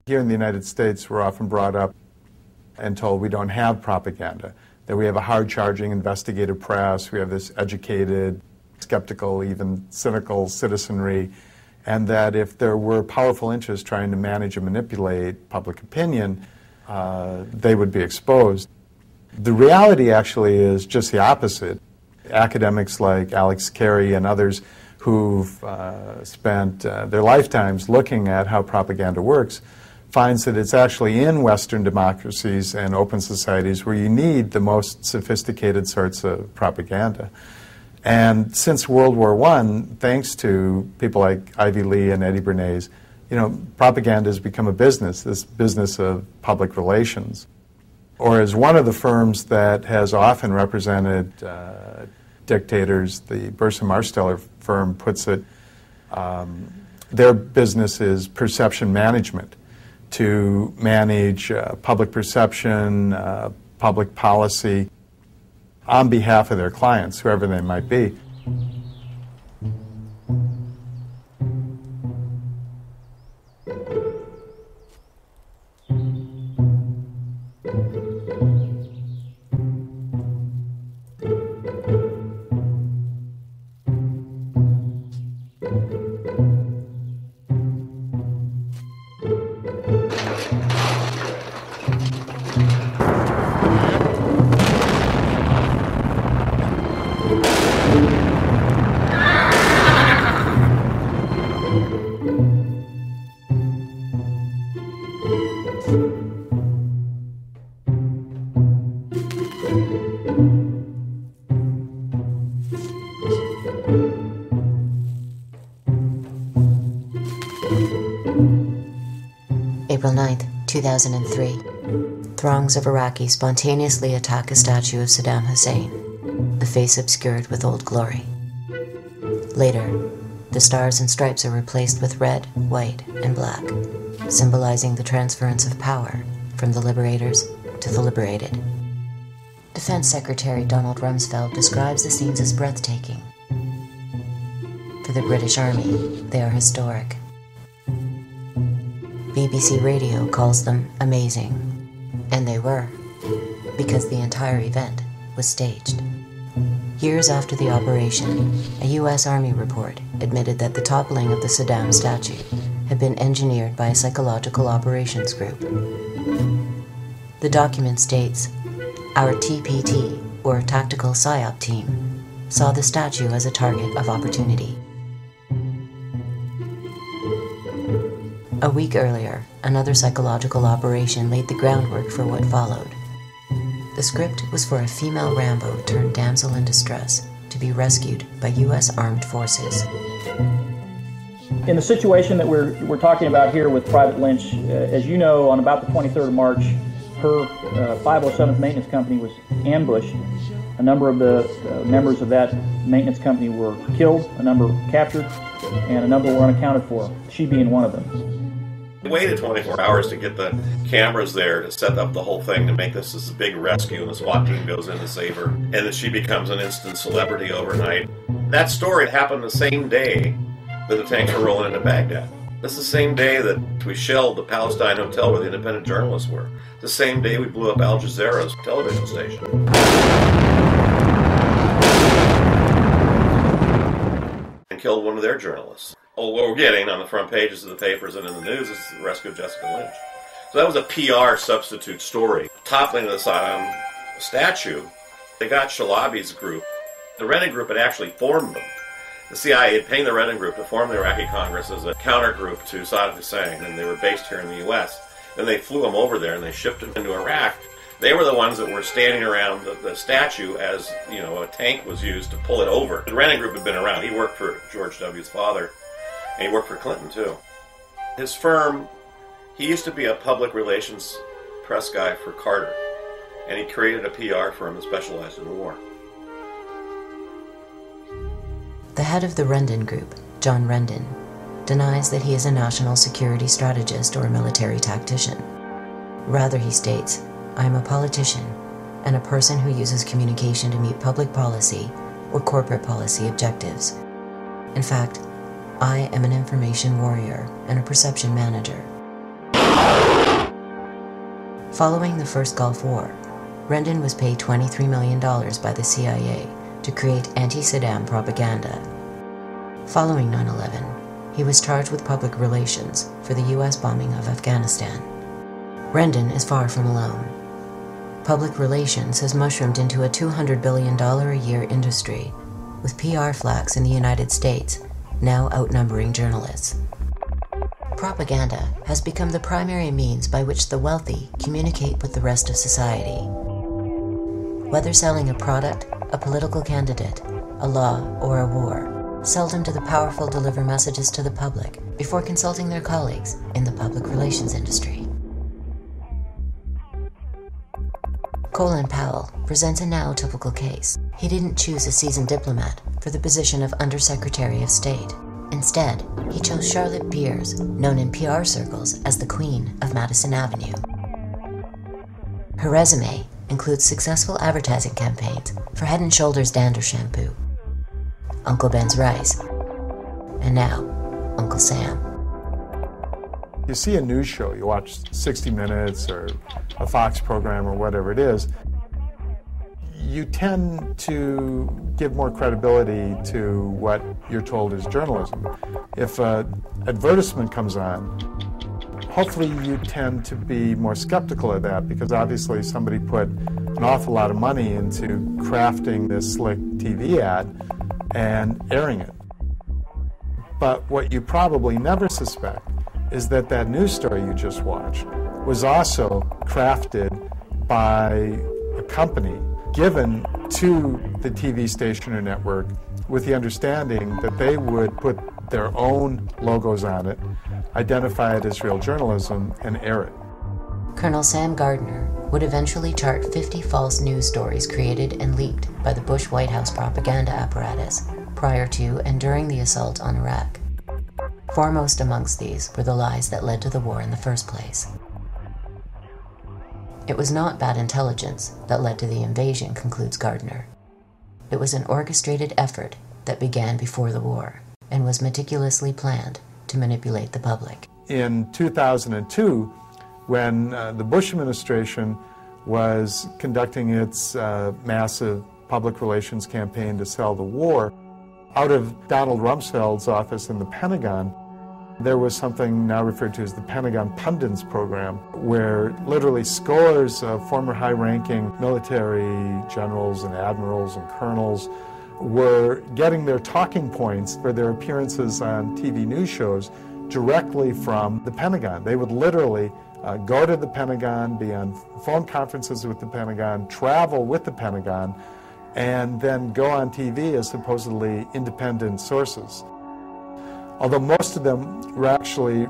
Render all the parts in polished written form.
Here in the United States, we're often brought up and told we don't have propaganda, that we have a hard-charging investigative press, we have this educated, skeptical, even cynical citizenry, and that if there were powerful interests trying to manage and manipulate public opinion, they would be exposed. The reality actually is just the opposite. Academics like Alex Carey and others who've spent their lifetimes looking at how propaganda works finds that it's actually in Western democracies and open societies where you need the most sophisticated sorts of propaganda. And since World War I, thanks to people like Ivy Lee and Eddie Bernays, propaganda has become a business, this business of public relations. Or as one of the firms that has often represented dictators, the Burson Marsteller firm puts it, their business is perception management, to manage public perception, public policy on behalf of their clients, whoever they might be. April 9th, 2003. Throngs of Iraqis spontaneously attack a statue of Saddam Hussein, the face obscured with Old Glory. Later, the stars and stripes are replaced with red, white, and black, symbolizing the transference of power from the liberators to the liberated. Defense Secretary Donald Rumsfeld describes the scenes as breathtaking. For the British Army, they are historic. BBC Radio calls them amazing. And they were, because the entire event was staged. Years after the operation, a U.S. Army report admitted that the toppling of the Saddam statue had been engineered by a psychological operations group. The document states, "Our TPT, or Tactical PSYOP team, saw the statue as a target of opportunity." A week earlier, another psychological operation laid the groundwork for what followed. The script was for a female Rambo turned damsel in distress to be rescued by U.S. armed forces. In the situation that we're talking about here with Private Lynch, as you know, on about the 23rd of March, her 507th Maintenance Company was ambushed. A number of the members of that maintenance company were killed, a number captured, and a number were unaccounted for, she being one of them. We waited 24 hours to get the cameras there to set up the whole thing to make this a big rescue, and the SWAT team goes in to save her, and then she becomes an instant celebrity overnight. That story happened the same day that the tanks were rolling into Baghdad. That's the same day that we shelled the Palestine hotel where the independent journalists were. The same day we blew up Al Jazeera's television station. And killed one of their journalists. What we're getting on the front pages of the papers and in the news is the rescue of Jessica Lynch. So that was a PR substitute story. Toppling of the Saddam statue, they got Shalabi's group. The Rennan group had actually formed them. The CIA had paid the Rennan group to form the Iraqi Congress as a counter group to Saddam Hussein, and they were based here in the U.S. Then they flew them over there and they shipped them into Iraq. They were the ones that were standing around the statue as, a tank was used to pull it over. The Rennan group had been around. He worked for George W.'s father. And he worked for Clinton, too. His firm, he used to be a public relations press guy for Carter. And he created a PR firm that specialized in war. The head of the Rendon Group, John Rendon, denies that he is a national security strategist or a military tactician. Rather, he states, "I am a politician and a person who uses communication to meet public policy or corporate policy objectives. In fact, I am an information warrior and a perception manager." Following the first Gulf War, Rendon was paid $23 million by the CIA to create anti-Saddam propaganda. Following 9/11, he was charged with public relations for the U.S. bombing of Afghanistan. Rendon is far from alone. Public relations has mushroomed into a $200 billion a year industry, with PR flacks in the United States now outnumbering journalists. Propaganda has become the primary means by which the wealthy communicate with the rest of society. Whether selling a product, a political candidate, a law, or a war, seldom do the powerful deliver messages to the public before consulting their colleagues in the public relations industry. Colin Powell presents a now typical case. He didn't choose a seasoned diplomat for the position of Undersecretary of State. Instead, he chose Charlotte Beers, known in PR circles as the Queen of Madison Avenue. Her resume includes successful advertising campaigns for Head & Shoulders Dander Shampoo, Uncle Ben's Rice, and now, Uncle Sam. You see a news show, you watch 60 Minutes or a Fox program or whatever it is, you tend to give more credibility to what you're told is journalism. If an advertisement comes on, hopefully you tend to be more skeptical of that because obviously somebody put an awful lot of money into crafting this slick TV ad and airing it. But what you probably never suspect is that that news story you just watched was also crafted by a company given to the TV station or network with the understanding that they would put their own logos on it, identify it as real journalism, and air it. Colonel Sam Gardner would eventually chart 50 false news stories created and leaked by the Bush White House propaganda apparatus prior to and during the assault on Iraq. Foremost amongst these were the lies that led to the war in the first place. It was not bad intelligence that led to the invasion, concludes Gardner. It was an orchestrated effort that began before the war and was meticulously planned to manipulate the public. In 2002, when the Bush administration was conducting its massive public relations campaign to sell the war, out of Donald Rumsfeld's office in the Pentagon, there was something now referred to as the Pentagon Pundits Program, where literally scores of former high-ranking military generals and admirals and colonels were getting their talking points for their appearances on TV news shows directly from the Pentagon. They would literally go to the Pentagon, be on phone conferences with the Pentagon, travel with the Pentagon, and then go on TV as supposedly independent sources. Although most of them were actually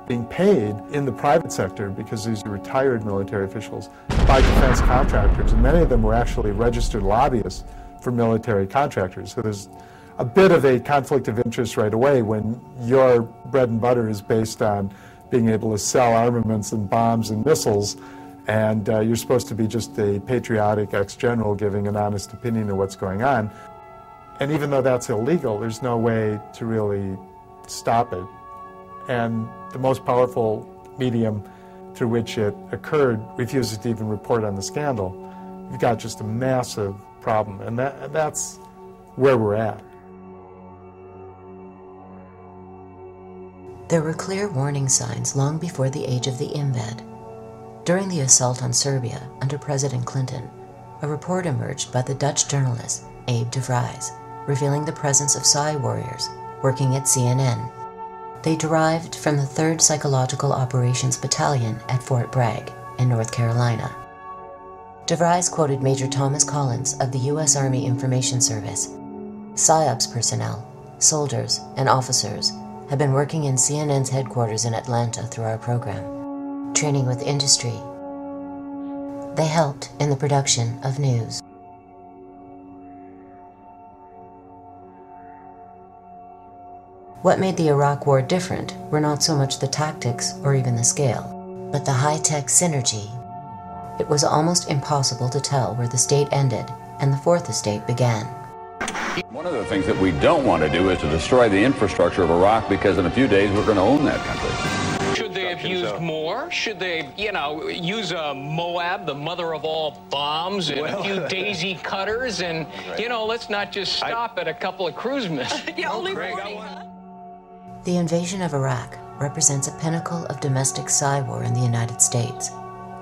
being paid in the private sector because these are retired military officials by defense contractors, and many of them were actually registered lobbyists for military contractors. So there's a bit of a conflict of interest right away when your bread and butter is based on being able to sell armaments and bombs and missiles, and you're supposed to be just a patriotic ex-general giving an honest opinion of what's going on. And even though that's illegal, there's no way to really stop it. And the most powerful medium through which it occurred refuses to even report on the scandal. You've got just a massive problem, and that's where we're at. There were clear warning signs long before the age of the embed. During the assault on Serbia under President Clinton, a report emerged by the Dutch journalist Abe de Vries, revealing the presence of Psi warriors working at CNN. They derived from the 3rd Psychological Operations Battalion at Fort Bragg in North Carolina. De Vries quoted Major Thomas Collins of the U.S. Army Information Service. PSYOPs personnel, soldiers, and officers have been working in CNN's headquarters in Atlanta through our program, training with industry. They helped in the production of news. What made the Iraq War different were not so much the tactics or even the scale, but the high-tech synergy. It was almost impossible to tell where the state ended and the Fourth Estate began. One of the things that we don't want to do is to destroy the infrastructure of Iraq, because in a few days we're going to own that country. Should they have used more? Should they, use a Moab, the mother of all bombs, and a few daisy cutters, and, let's not just stop at a couple of cruise missiles. Only 40. The invasion of Iraq represents a pinnacle of domestic war in the United States,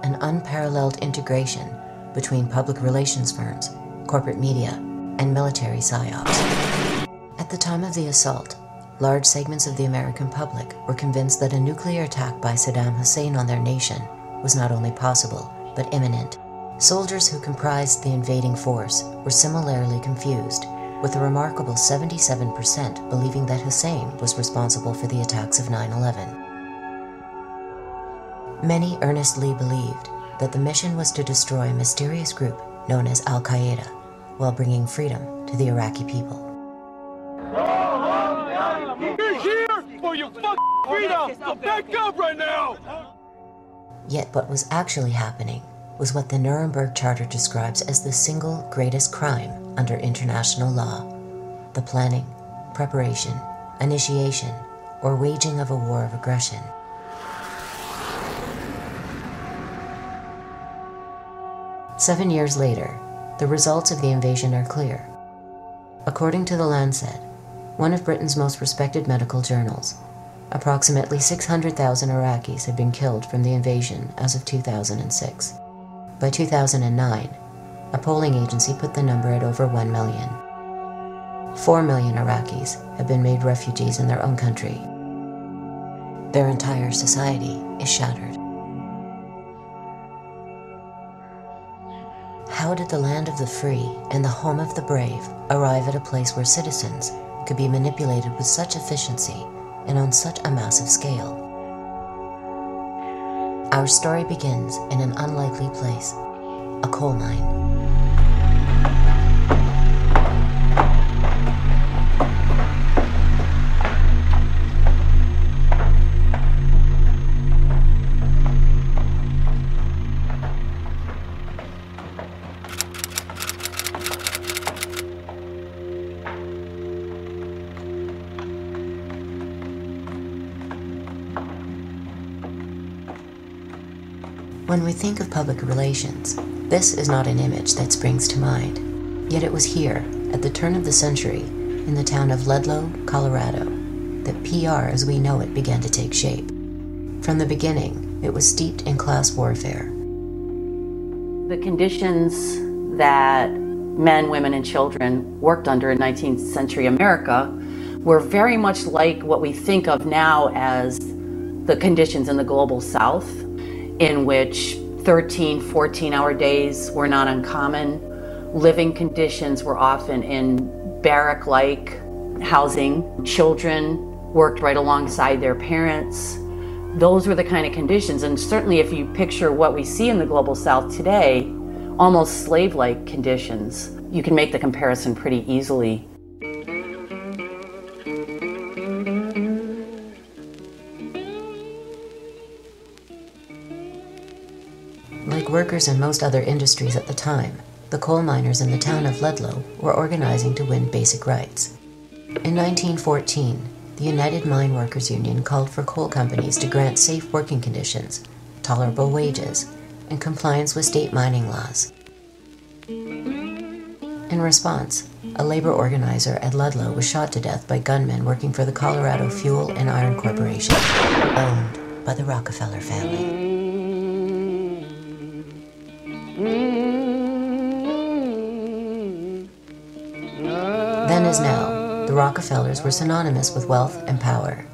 an unparalleled integration between public relations firms, corporate media, and military psyops. At the time of the assault, large segments of the American public were convinced that a nuclear attack by Saddam Hussein on their nation was not only possible, but imminent. Soldiers who comprised the invading force were similarly confused, with a remarkable 77% believing that Hussein was responsible for the attacks of 9/11. Many earnestly believed that the mission was to destroy a mysterious group known as Al-Qaeda, while bringing freedom to the Iraqi people. We're here for your fucking freedom! So back up right now! Yet what was actually happening was what the Nuremberg Charter describes as the single greatest crime under international law: the planning, preparation, initiation, or waging of a war of aggression. Seven years later, the results of the invasion are clear. According to The Lancet, one of Britain's most respected medical journals, approximately 600,000 Iraqis had been killed from the invasion as of 2006. By 2009, a polling agency put the number at over 1 million. 4 million Iraqis have been made refugees in their own country. Their entire society is shattered. How did the land of the free and the home of the brave arrive at a place where citizens could be manipulated with such efficiency and on such a massive scale? Our story begins in an unlikely place, a coal mine. When we think of public relations, this is not an image that springs to mind. Yet it was here, at the turn of the century, in the town of Ludlow, Colorado, that PR as we know it began to take shape. From the beginning, it was steeped in class warfare. The conditions that men, women, and children worked under in 19th century America were very much like what we think of now as the conditions in the global South, in which 13, 14-hour days were not uncommon. Living conditions were often in barrack-like housing. Children worked right alongside their parents. Those were the kind of conditions, and certainly if you picture what we see in the global South today, almost slave-like conditions, you can make the comparison pretty easily. Like workers in most other industries at the time, the coal miners in the town of Ludlow were organizing to win basic rights. In 1914, the United Mine Workers Union called for coal companies to grant safe working conditions, tolerable wages, and compliance with state mining laws. In response, a labor organizer at Ludlow was shot to death by gunmen working for the Colorado Fuel and Iron Corporation, owned by the Rockefeller family. Then as now, the Rockefellers were synonymous with wealth and power.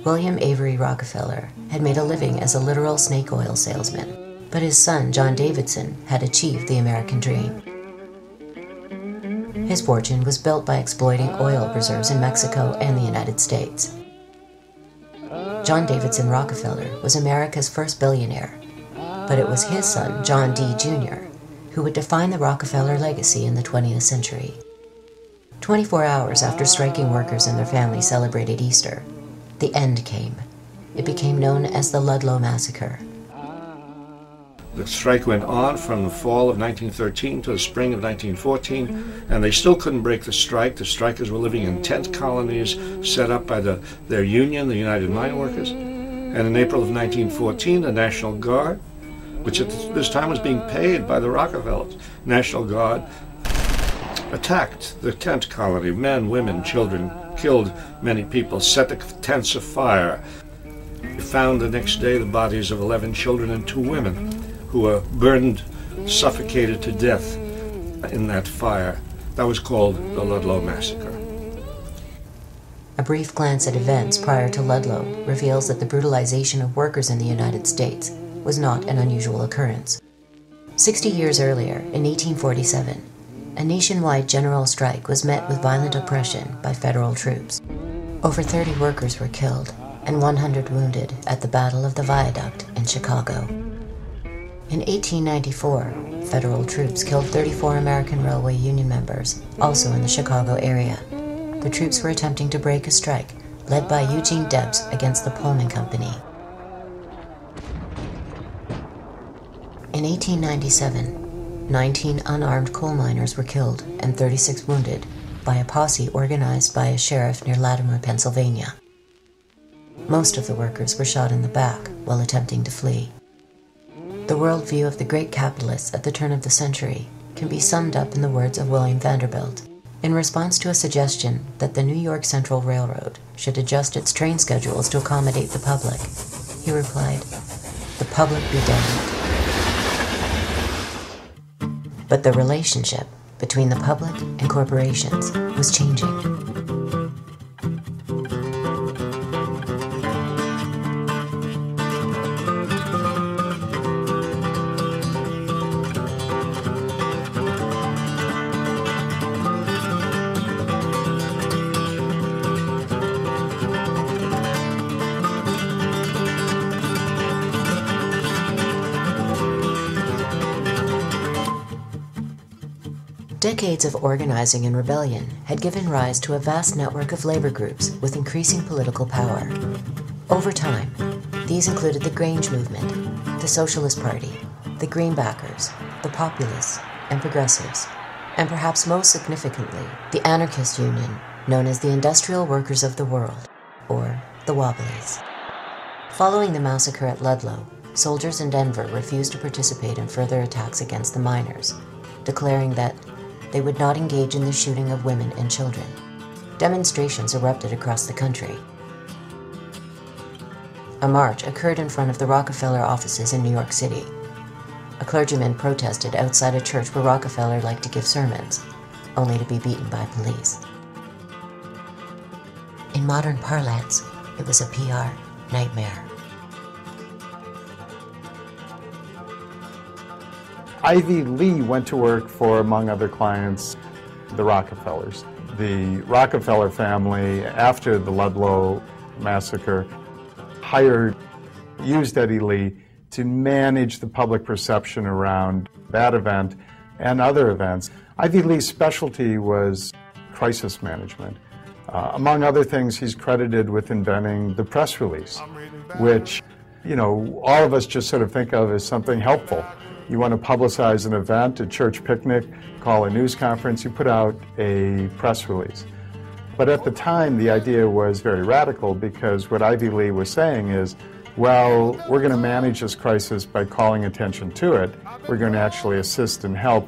William Avery Rockefeller had made a living as a literal snake oil salesman, but his son, John Davidson, had achieved the American dream. His fortune was built by exploiting oil reserves in Mexico and the United States. John Davidson Rockefeller was America's first billionaire, but it was his son, John D. Jr., who would define the Rockefeller legacy in the 20th century. 24 hours after striking workers and their families celebrated Easter, the end came. It became known as the Ludlow Massacre. The strike went on from the fall of 1913 to the spring of 1914, and they still couldn't break the strike. The strikers were living in tent colonies set up by their union, the United Mine Workers. And in April of 1914, the National Guard, which at this time was being paid by the Rockefellers, National Guard attacked the tent colony. Men, women, children, killed many people, set the tents afire. We found the next day the bodies of 11 children and 2 women who were burned, suffocated to death in that fire. That was called the Ludlow Massacre. A brief glance at events prior to Ludlow reveals that the brutalization of workers in the United States was not an unusual occurrence. 60 years earlier, in 1847, a nationwide general strike was met with violent oppression by federal troops. Over 30 workers were killed and 100 wounded at the Battle of the Viaduct in Chicago. In 1894, federal troops killed 34 American Railway Union members, also in the Chicago area. The troops were attempting to break a strike led by Eugene Debs against the Pullman Company. In 1897, 19 unarmed coal miners were killed and 36 wounded by a posse organized by a sheriff near Latimer, Pennsylvania. Most of the workers were shot in the back while attempting to flee. The worldview of the great capitalists at the turn of the century can be summed up in the words of William Vanderbilt. In response to a suggestion that the New York Central Railroad should adjust its train schedules to accommodate the public, he replied, "The public be damned." But the relationship between the public and corporations was changing. Decades of organizing and rebellion had given rise to a vast network of labor groups with increasing political power. Over time, these included the Grange Movement, the Socialist Party, the Greenbackers, the Populists, and Progressives, and perhaps most significantly, the anarchist union known as the Industrial Workers of the World, or the Wobblies. Following the massacre at Ludlow, soldiers in Denver refused to participate in further attacks against the miners, declaring that they would not engage in the shooting of women and children. Demonstrations erupted across the country. A march occurred in front of the Rockefeller offices in New York City. A clergyman protested outside a church where Rockefeller liked to give sermons, only to be beaten by police. In modern parlance, it was a PR nightmare. Ivy Lee went to work for, among other clients, the Rockefellers. The Rockefeller family, after the Ludlow massacre, used Eddie Lee to manage the public perception around that event and other events. Ivy Lee's specialty was crisis management. Among other things, he's credited with inventing the press release, which, all of us just sort of think of as something helpful. You want to publicize an event, a church picnic, call a news conference, you put out a press release. But at the time, the idea was very radical because what Ivy Lee was saying is, well, we're going to manage this crisis by calling attention to it. We're going to actually assist and help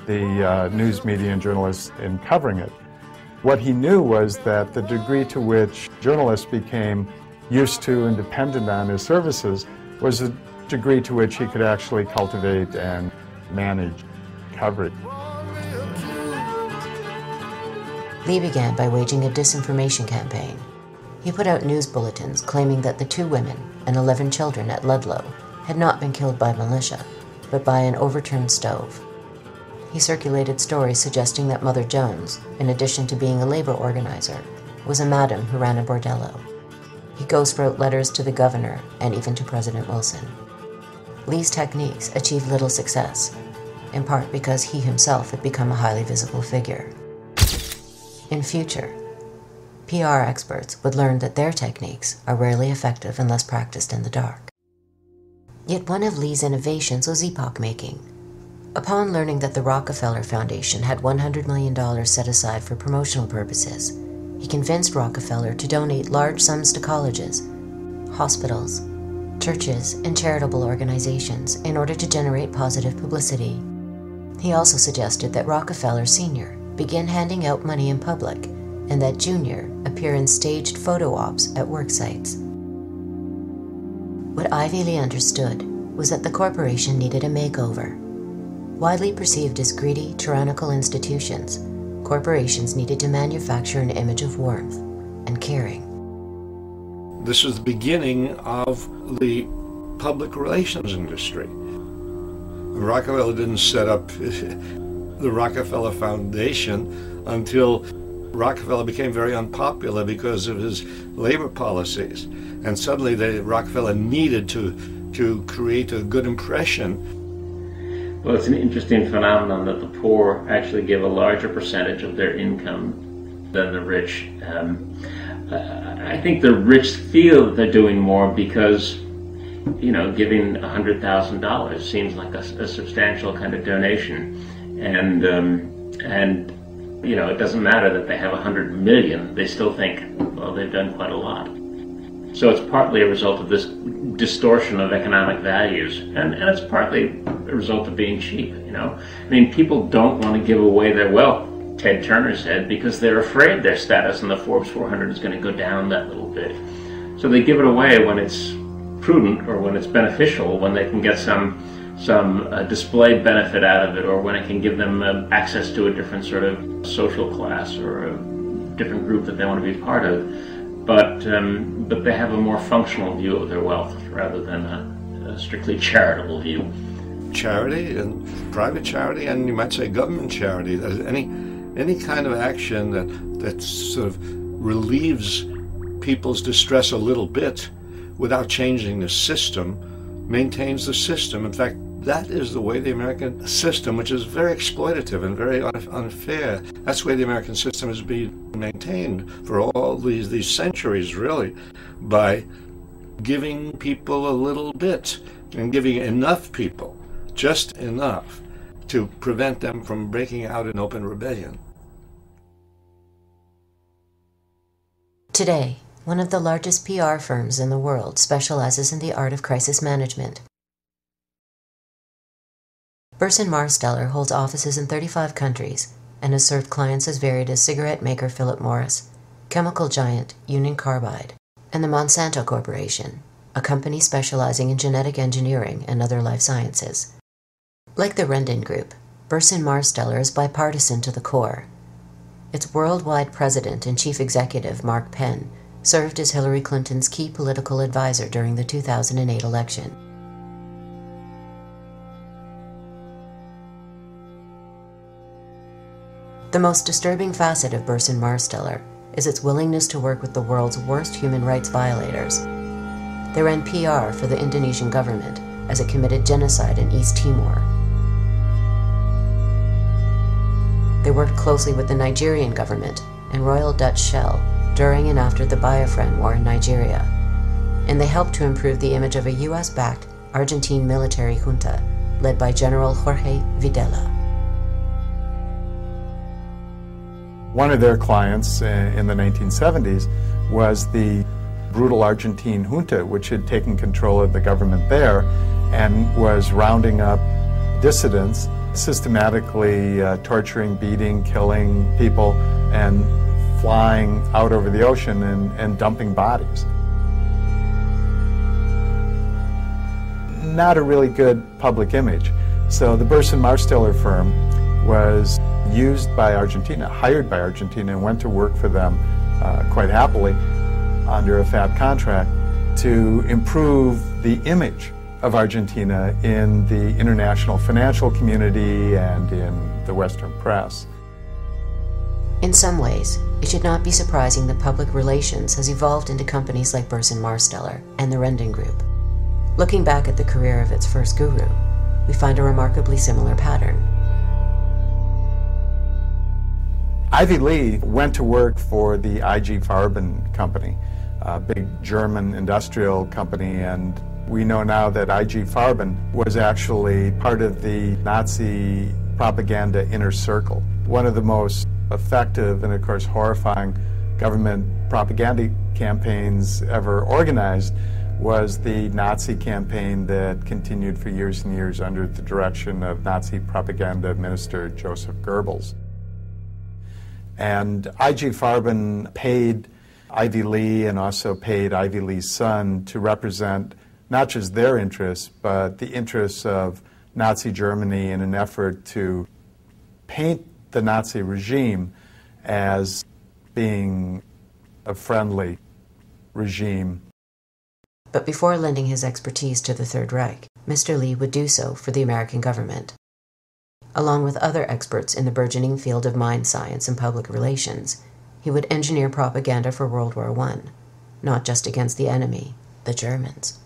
the news media and journalists in covering it. What he knew was that the degree to which journalists became used to and dependent on his services was the degree to which he could actually cultivate and manage coverage. Lee began by waging a disinformation campaign. He put out news bulletins claiming that the 2 women and 11 children at Ludlow had not been killed by militia, but by an overturned stove. He circulated stories suggesting that Mother Jones, in addition to being a labor organizer, was a madam who ran a bordello. He ghost wrote letters to the governor and even to President Wilson. Lee's techniques achieved little success, in part because he himself had become a highly visible figure. In future, PR experts would learn that their techniques are rarely effective unless practiced in the dark. Yet one of Lee's innovations was epoch-making. Upon learning that the Rockefeller Foundation had $100 million set aside for promotional purposes, he convinced Rockefeller to donate large sums to colleges, hospitals, churches, and charitable organizations in order to generate positive publicity. He also suggested that Rockefeller Sr. begin handing out money in public and that Jr. appear in staged photo ops at work sites. What Ivy Lee understood was that the corporation needed a makeover. Widely perceived as greedy, tyrannical institutions, corporations needed to manufacture an image of warmth and caring. This was the beginning of the public relations industry. Rockefeller didn't set up the Rockefeller Foundation until Rockefeller became very unpopular because of his labor policies. And suddenly Rockefeller needed to create a good impression. Well, it's an interesting phenomenon that the poor actually give a larger percentage of their income than the rich. I think the rich feel that they're doing more because, you know, giving $100,000 seems like a substantial kind of donation, and you know, it doesn't matter that they have 100 million. They still think, well, they've done quite a lot. So it's partly a result of this distortion of economic values, and it's partly a result of being cheap, you know. I mean, people don't want to give away their wealth, Ted Turner said, because they're afraid their status in the Forbes 400 is going to go down that little bit. So they give it away when it's prudent or when it's beneficial, when they can get some display benefit out of it, or when it can give them access to a different sort of social class or a different group that they want to be part of. But they have a more functional view of their wealth rather than a strictly charitable view. Charity, and private charity, and you might say government charity. Any kind of action that sort of relieves people's distress a little bit without changing the system maintains the system. In fact, that is the way the American system, which is very exploitative and very unfair, that's the way the American system has been maintained for all these centuries, really, by giving people a little bit and giving enough people, just enough, to prevent them from breaking out in open rebellion. Today, one of the largest PR firms in the world specializes in the art of crisis management. Burson Marsteller holds offices in 35 countries and has served clients as varied as cigarette maker Philip Morris, chemical giant Union Carbide, and the Monsanto Corporation, a company specializing in genetic engineering and other life sciences. Like the Rendon Group, Burson Marsteller is bipartisan to the core. Its worldwide president and chief executive, Mark Penn, served as Hillary Clinton's key political advisor during the 2008 election. The most disturbing facet of Burson Marsteller is its willingness to work with the world's worst human rights violators. They ran PR for the Indonesian government as it committed genocide in East Timor. They worked closely with the Nigerian government and Royal Dutch Shell during and after the Biafran War in Nigeria, and they helped to improve the image of a US-backed Argentine military junta led by General Jorge Videla. One of their clients in the 1970s was the brutal Argentine junta, which had taken control of the government there and was rounding up dissidents, systematically torturing, beating, killing people, and flying out over the ocean and dumping bodies. Not a really good public image. So the Burson Marsteller firm was used by Argentina, hired by Argentina, and went to work for them quite happily under a FAT contract to improve the image of Argentina in the international financial community and in the Western press. In some ways, it should not be surprising that public relations has evolved into companies like Burson Marsteller and the Rendon Group. Looking back at the career of its first guru, we find a remarkably similar pattern. Ivy Lee went to work for the IG Farben company, a big German industrial company, and we know now that IG Farben was actually part of the Nazi propaganda inner circle. One of the most effective and, of course, horrifying government propaganda campaigns ever organized was the Nazi campaign that continued for years and years under the direction of Nazi propaganda minister Joseph Goebbels. And I.G. Farben paid Ivy Lee and also paid Ivy Lee's son to represent not just their interests, but the interests of Nazi Germany in an effort to paint the Nazi regime as being a friendly regime. But before lending his expertise to the Third Reich, Mr. Lee would do so for the American government. Along with other experts in the burgeoning field of mind science and public relations, he would engineer propaganda for World War I, not just against the enemy, the Germans,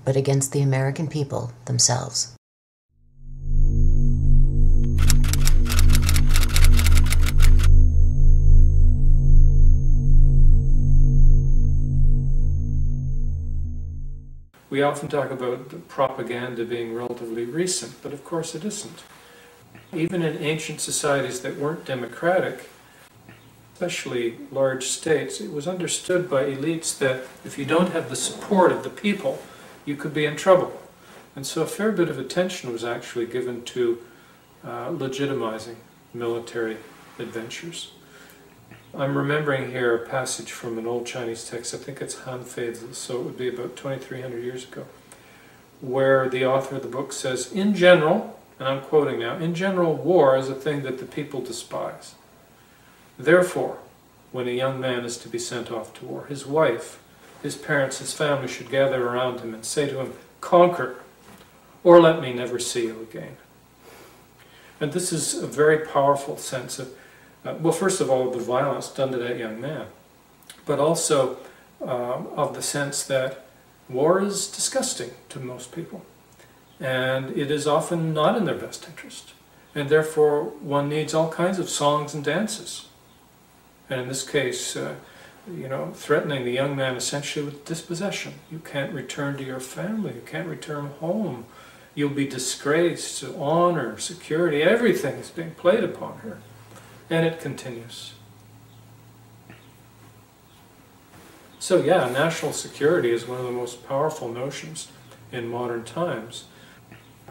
but against the American people themselves. We often talk about the propaganda being relatively recent, but of course it isn't. Even in ancient societies that weren't democratic, especially large states, it was understood by elites that if you don't have the support of the people, you could be in trouble. And so a fair bit of attention was actually given to legitimizing military adventures. I'm remembering here a passage from an old Chinese text, I think it's Han Feizi, so it would be about 2,300 years ago, where the author of the book says, in general, and I'm quoting now, in general, war is a thing that the people despise. Therefore, when a young man is to be sent off to war, his wife, his parents, his family should gather around him and say to him, conquer, or let me never see you again. And this is a very powerful sense of, well, first of all, the violence done to that young man, but also of the sense that war is disgusting to most people, and it is often not in their best interest, and therefore one needs all kinds of songs and dances. And in this case, you know, threatening the young man essentially with dispossession. You can't return to your family, you can't return home, you'll be disgraced, honor, security, everything is being played upon her. And it continues. So yeah, national security is one of the most powerful notions in modern times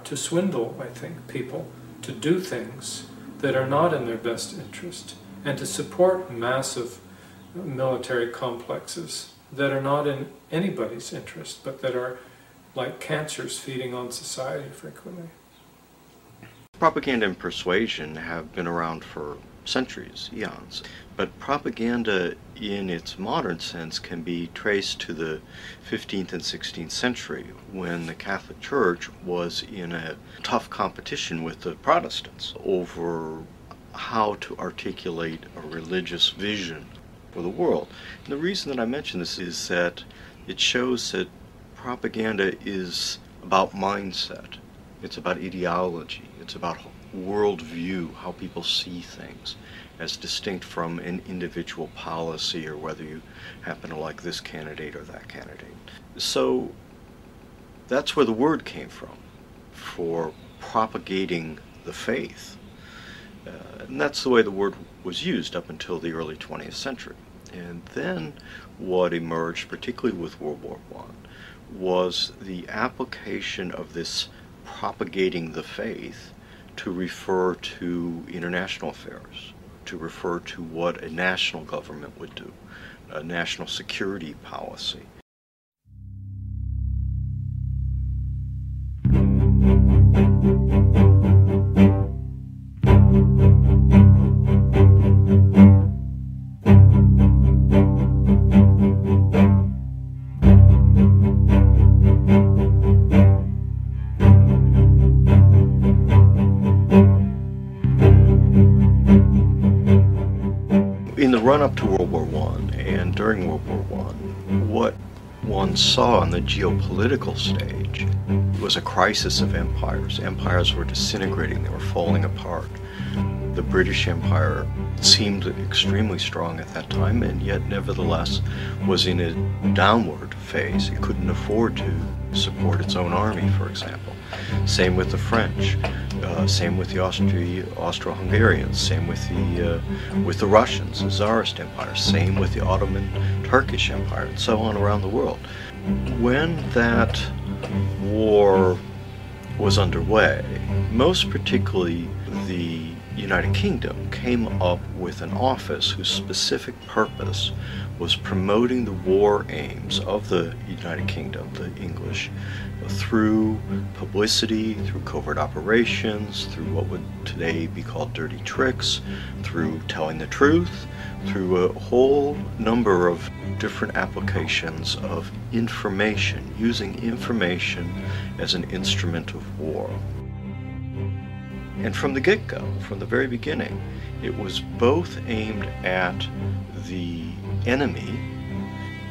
to swindle, I think, people to do things that are not in their best interest and to support massive military complexes that are not in anybody's interest but that are like cancers feeding on society frequently. Propaganda and persuasion have been around for centuries, eons, but propaganda in its modern sense can be traced to the 15th and 16th century when the Catholic Church was in a tough competition with the Protestants over how to articulate a religious vision for the world. And the reason that I mention this is that it shows that propaganda is about mindset, it's about ideology, it's about worldview, how people see things, as distinct from an individual policy or whether you happen to like this candidate or that candidate. So that's where the word came from, for propagating the faith. And that's the way the word was used up until the early 20th century. And then what emerged, particularly with World War I, was the application of this propagating the faith to refer to international affairs, to refer to what a national government would do, a national security policy. Up to World War I and during World War I, what one saw on the geopolitical stage was a crisis of empires. Empires were disintegrating, they were falling apart. The British Empire seemed extremely strong at that time and yet nevertheless was in a downward phase. It couldn't afford to support its own army, for example. Same with the French. Same with the Austro-Hungarians, same with the Russians, the Tsarist Empire, same with the Ottoman Turkish Empire, and so on around the world. When that war was underway, most particularly the United Kingdom came up with an office whose specific purpose was promoting the war aims of the United Kingdom, the English, through publicity, through covert operations, through what would today be called dirty tricks, through telling the truth, through a whole number of different applications of information, using information as an instrument of war. And from the get-go, from the very beginning, it was both aimed at the enemy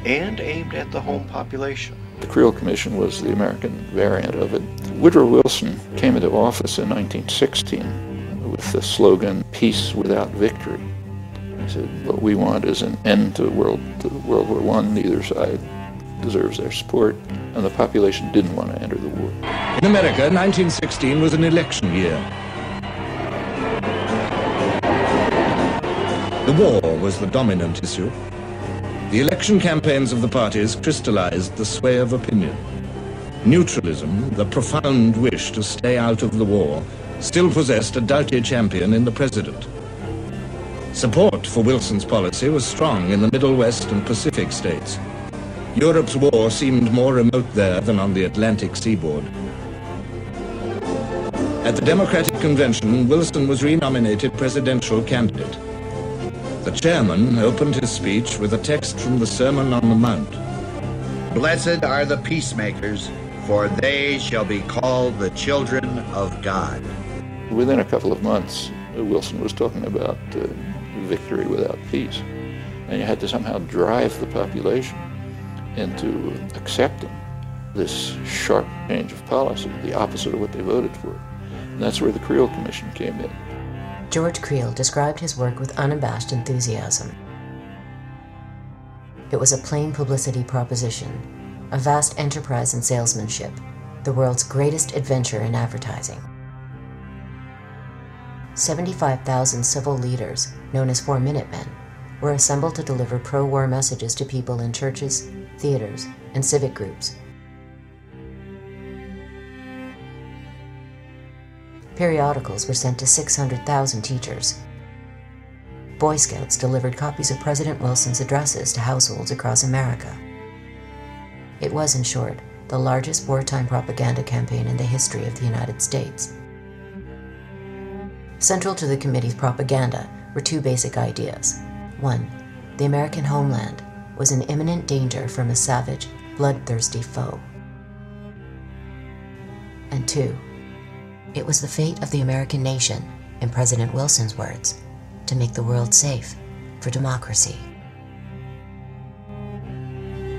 and aimed at the home population. The Creel Commission was the American variant of it. Woodrow Wilson came into office in 1916 with the slogan, "Peace without victory." He said, what we want is an end to World War I. Neither side deserves their support, and the population didn't want to enter the war. In America, 1916 was an election year. The war was the dominant issue. The election campaigns of the parties crystallized the sway of opinion. Neutralism, the profound wish to stay out of the war, still possessed a doughty champion in the president. Support for Wilson's policy was strong in the Middle West and Pacific states. Europe's war seemed more remote there than on the Atlantic seaboard. At the Democratic Convention, Wilson was renominated presidential candidate. The chairman opened his speech with a text from the Sermon on the Mount. Blessed are the peacemakers, for they shall be called the children of God. Within a couple of months, Wilson was talking about victory without peace. And you had to somehow drive the population into accepting this sharp change of policy, the opposite of what they voted for. And that's where the Creel Commission came in. George Creel described his work with unabashed enthusiasm. It was a plain publicity proposition, a vast enterprise in salesmanship, the world's greatest adventure in advertising. 75,000 civil leaders, known as 4-Minute Men, were assembled to deliver pro-war messages to people in churches, theaters, and civic groups. Periodicals were sent to 600,000 teachers. Boy Scouts delivered copies of President Wilson's addresses to households across America. It was, in short, the largest wartime propaganda campaign in the history of the United States. Central to the committee's propaganda were two basic ideas. One, the American homeland was in imminent danger from a savage, bloodthirsty foe. And two, it was the fate of the American nation, in President Wilson's words, to make the world safe for democracy.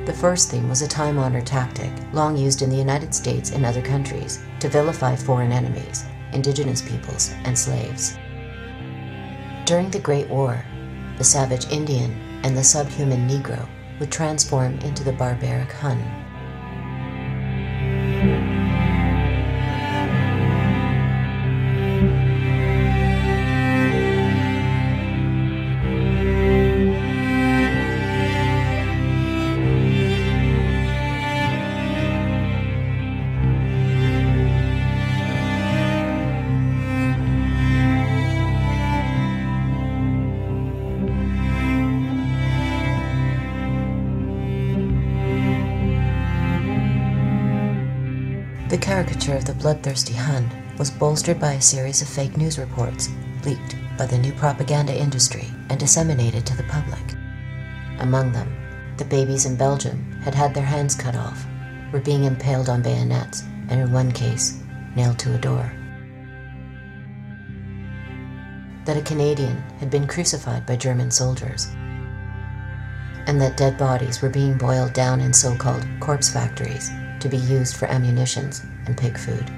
The first theme was a time-honored tactic, long used in the United States and other countries, to vilify foreign enemies, indigenous peoples, and slaves. During the Great War, the savage Indian and the subhuman Negro would transform into the barbaric Hun. The caricature of the bloodthirsty Hun was bolstered by a series of fake news reports leaked by the new propaganda industry and disseminated to the public. Among them, the babies in Belgium had had their hands cut off, were being impaled on bayonets, and in one case, nailed to a door. That a Canadian had been crucified by German soldiers, and that dead bodies were being boiled down in so-called corpse factories to be used for ammunitions and pig food.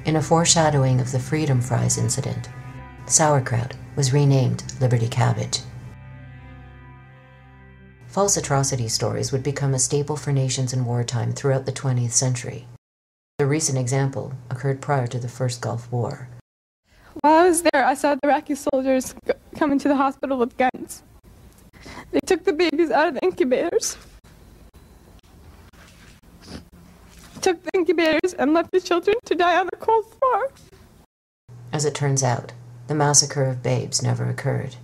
In a foreshadowing of the Freedom Fries incident, sauerkraut was renamed Liberty Cabbage. False atrocity stories would become a staple for nations in wartime throughout the 20th century. A recent example occurred prior to the First Gulf War. While I was there, I saw the Iraqi soldiers come into the hospital with guns. They took the babies out of the incubators took the incubators and left the children to die on the cold floor. As it turns out, the massacre of babes never occurred.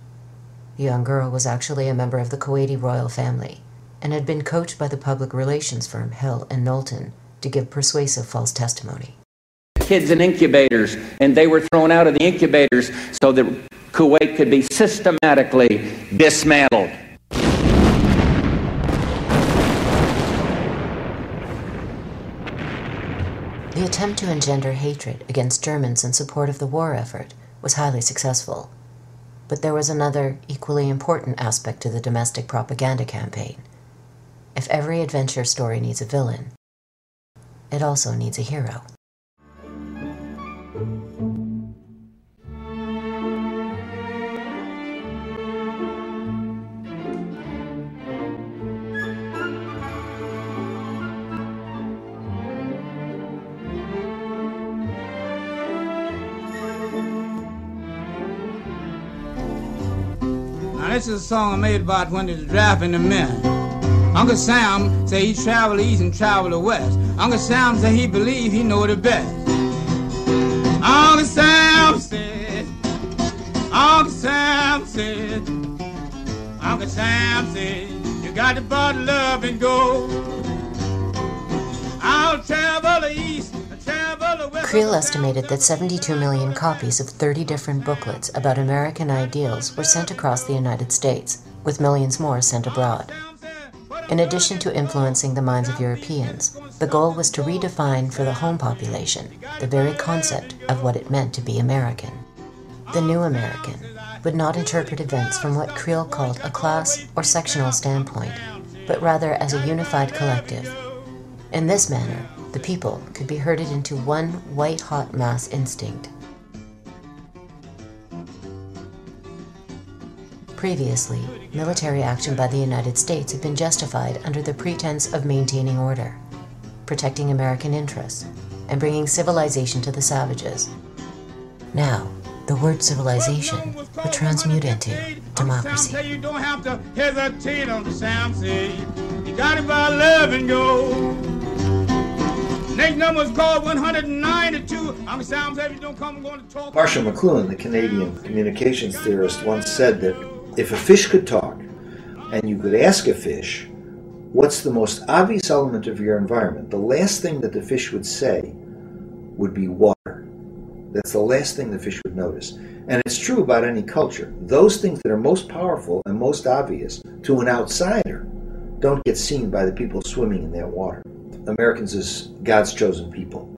The young girl was actually a member of the Kuwaiti royal family and had been coached by the public relations firm Hill and Knowlton to give persuasive false testimony. Kids in incubators, and they were thrown out of the incubators so that Kuwait could be systematically dismantled. The attempt to engender hatred against Germans in support of the war effort was highly successful. But there was another, equally important aspect to the domestic propaganda campaign. If every adventure story needs a villain, it also needs a hero. This is a song I made about when they was drafting the men. Uncle Sam say he traveled east and traveled west. Uncle Sam say he believe he know the best. Uncle Sam said, Uncle Sam said, Uncle Sam said, you got to bottle up and go. I'll travel the east. Creel estimated that 72 million copies of 30 different booklets about American ideals were sent across the United States, with millions more sent abroad. In addition to influencing the minds of Europeans, the goal was to redefine for the home population the very concept of what it meant to be American. The new American would not interpret events from what Creel called a class or sectional standpoint, but rather as a unified collective. In this manner, the people could be herded into one white-hot mass instinct. Previously, military action by the United States had been justified under the pretense of maintaining order, protecting American interests, and bringing civilization to the savages. Now, the word civilization would transmute into democracy. You don't have to hesitate on the Sam say. You got it by love and go. Next number is called 192. Marshall McLuhan, the Canadian communications theorist, once said that if a fish could talk, and you could ask a fish, what's the most obvious element of your environment, the last thing that the fish would say would be water. That's the last thing the fish would notice. And it's true about any culture. Those things that are most powerful and most obvious to an outsider don't get seen by the people swimming in that water. Americans as God's chosen people.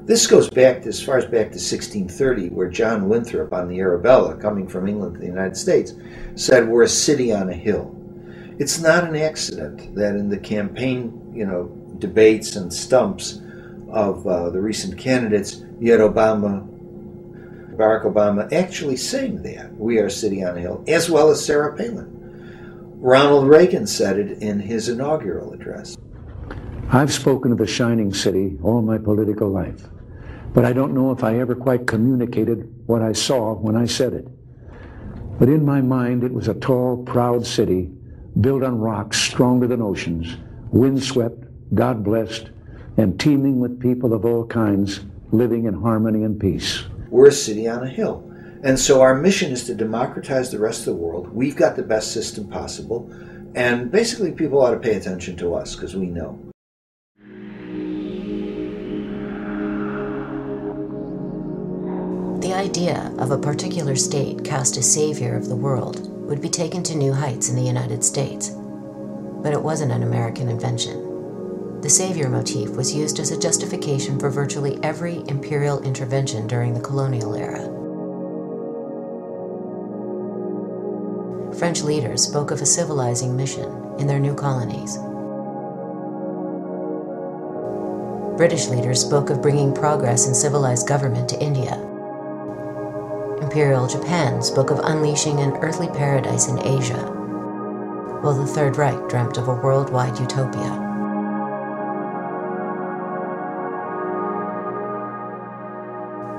This goes back as far as back to 1630, where John Winthrop on the Arabella, coming from England to the United States, said we're a city on a hill. It's not an accident that in the campaign, debates and stumps of the recent candidates, you had Barack Obama actually saying that, we are a city on a hill, as well as Sarah Palin. Ronald Reagan said it in his inaugural address. I've spoken of the shining city all my political life, but I don't know if I ever quite communicated what I saw when I said it. But in my mind, it was a tall, proud city built on rocks stronger than oceans, windswept, God-blessed, and teeming with people of all kinds living in harmony and peace. We're a city on a hill. And so our mission is to democratize the rest of the world. We've got the best system possible. And basically people ought to pay attention to us because we know. The idea of a particular state cast as savior of the world would be taken to new heights in the United States. But it wasn't an American invention. The savior motif was used as a justification for virtually every imperial intervention during the colonial era. French leaders spoke of a civilizing mission in their new colonies. British leaders spoke of bringing progress and civilized government to India. Imperial Japan spoke of unleashing an earthly paradise in Asia, while the Third Reich dreamt of a worldwide utopia.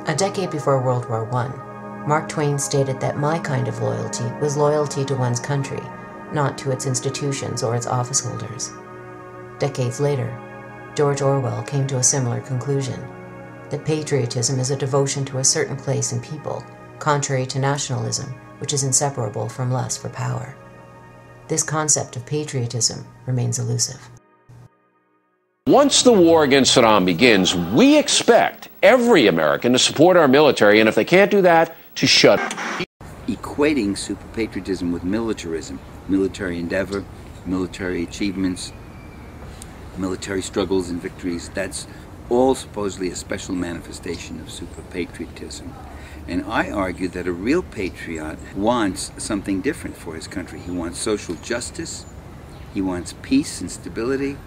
A decade before World War I, Mark Twain stated that my kind of loyalty was loyalty to one's country, not to its institutions or its office holders. Decades later, George Orwell came to a similar conclusion, that patriotism is a devotion to a certain place and people, contrary to nationalism, which is inseparable from lust for power. This concept of patriotism remains elusive. Once the war against Saddam begins, we expect every American to support our military, and if they can't do that, to shut up. Equating super patriotism with militarism, military endeavor, military achievements, military struggles and victories, that's all supposedly a special manifestation of super patriotism. And I argue that a real patriot wants something different for his country. He wants social justice, he wants peace and stability,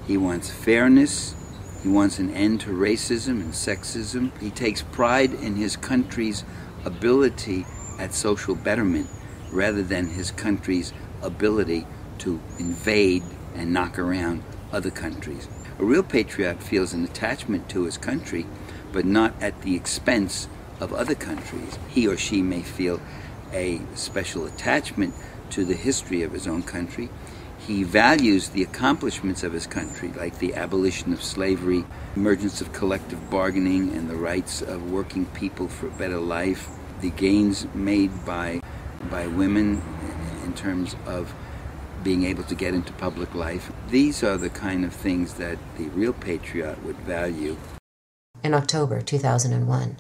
he wants fairness, he wants an end to racism and sexism. He takes pride in his country's ability at social betterment rather than his country's ability to invade and knock around other countries. A real patriot feels an attachment to his country, but not at the expense of other countries. He or she may feel a special attachment to the history of his own country. He values the accomplishments of his country, like the abolition of slavery, emergence of collective bargaining and the rights of working people for a better life, the gains made by women in terms of being able to get into public life. These are the kind of things that the real patriot would value. In October 2001,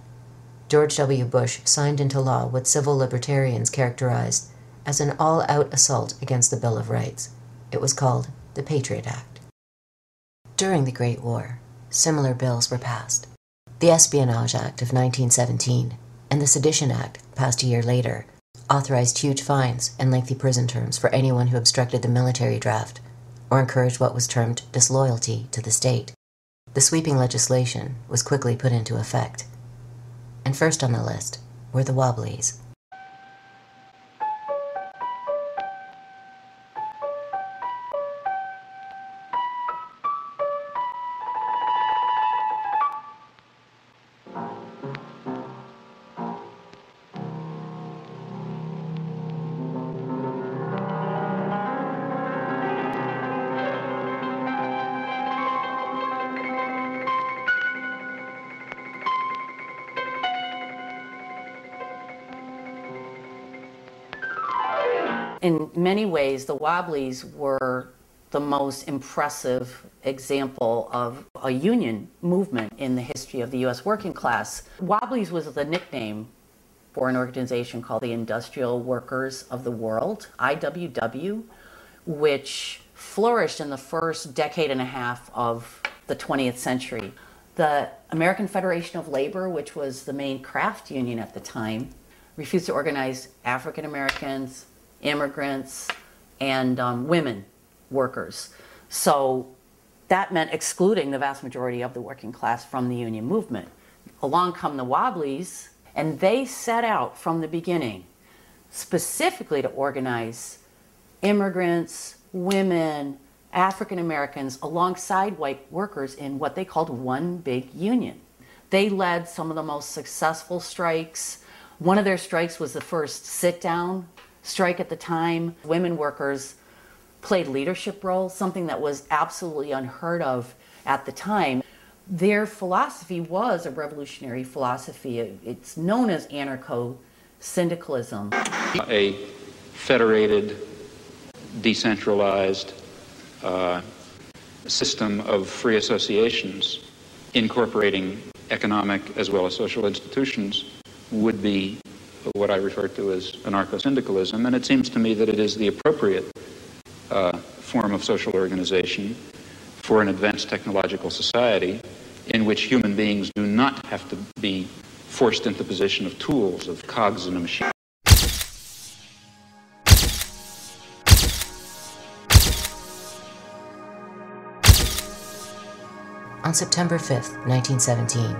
George W. Bush signed into law what civil libertarians characterized as an all-out assault against the Bill of Rights. It was called the Patriot Act. During the Great War, similar bills were passed. The Espionage Act of 1917 and the Sedition Act, passed a year later, authorized huge fines and lengthy prison terms for anyone who obstructed the military draft or encouraged what was termed disloyalty to the state. The sweeping legislation was quickly put into effect. And first on the list were the Wobblies. In many ways, the Wobblies were the most impressive example of a union movement in the history of the U.S. working class. Wobblies was the nickname for an organization called the Industrial Workers of the World, IWW, which flourished in the first decade and a half of the 20th century. The American Federation of Labor, which was the main craft union at the time, refused to organize African Americans, immigrants, and women workers. So that meant excluding the vast majority of the working class from the union movement. Along come the Wobblies, and they set out from the beginning specifically to organize immigrants, women, African Americans alongside white workers in what they called one big union. They led some of the most successful strikes. One of their strikes was the first sit-down strike at the time. Women workers played leadership roles, something that was absolutely unheard of at the time. Their philosophy was a revolutionary philosophy. It's known as anarcho-syndicalism. A federated, decentralized system of free associations incorporating economic as well as social institutions would be what I refer to as anarcho-syndicalism, and it seems to me that it is the appropriate form of social organization for an advanced technological society in which human beings do not have to be forced into the position of tools, of cogs in a machine. On September 5th, 1917,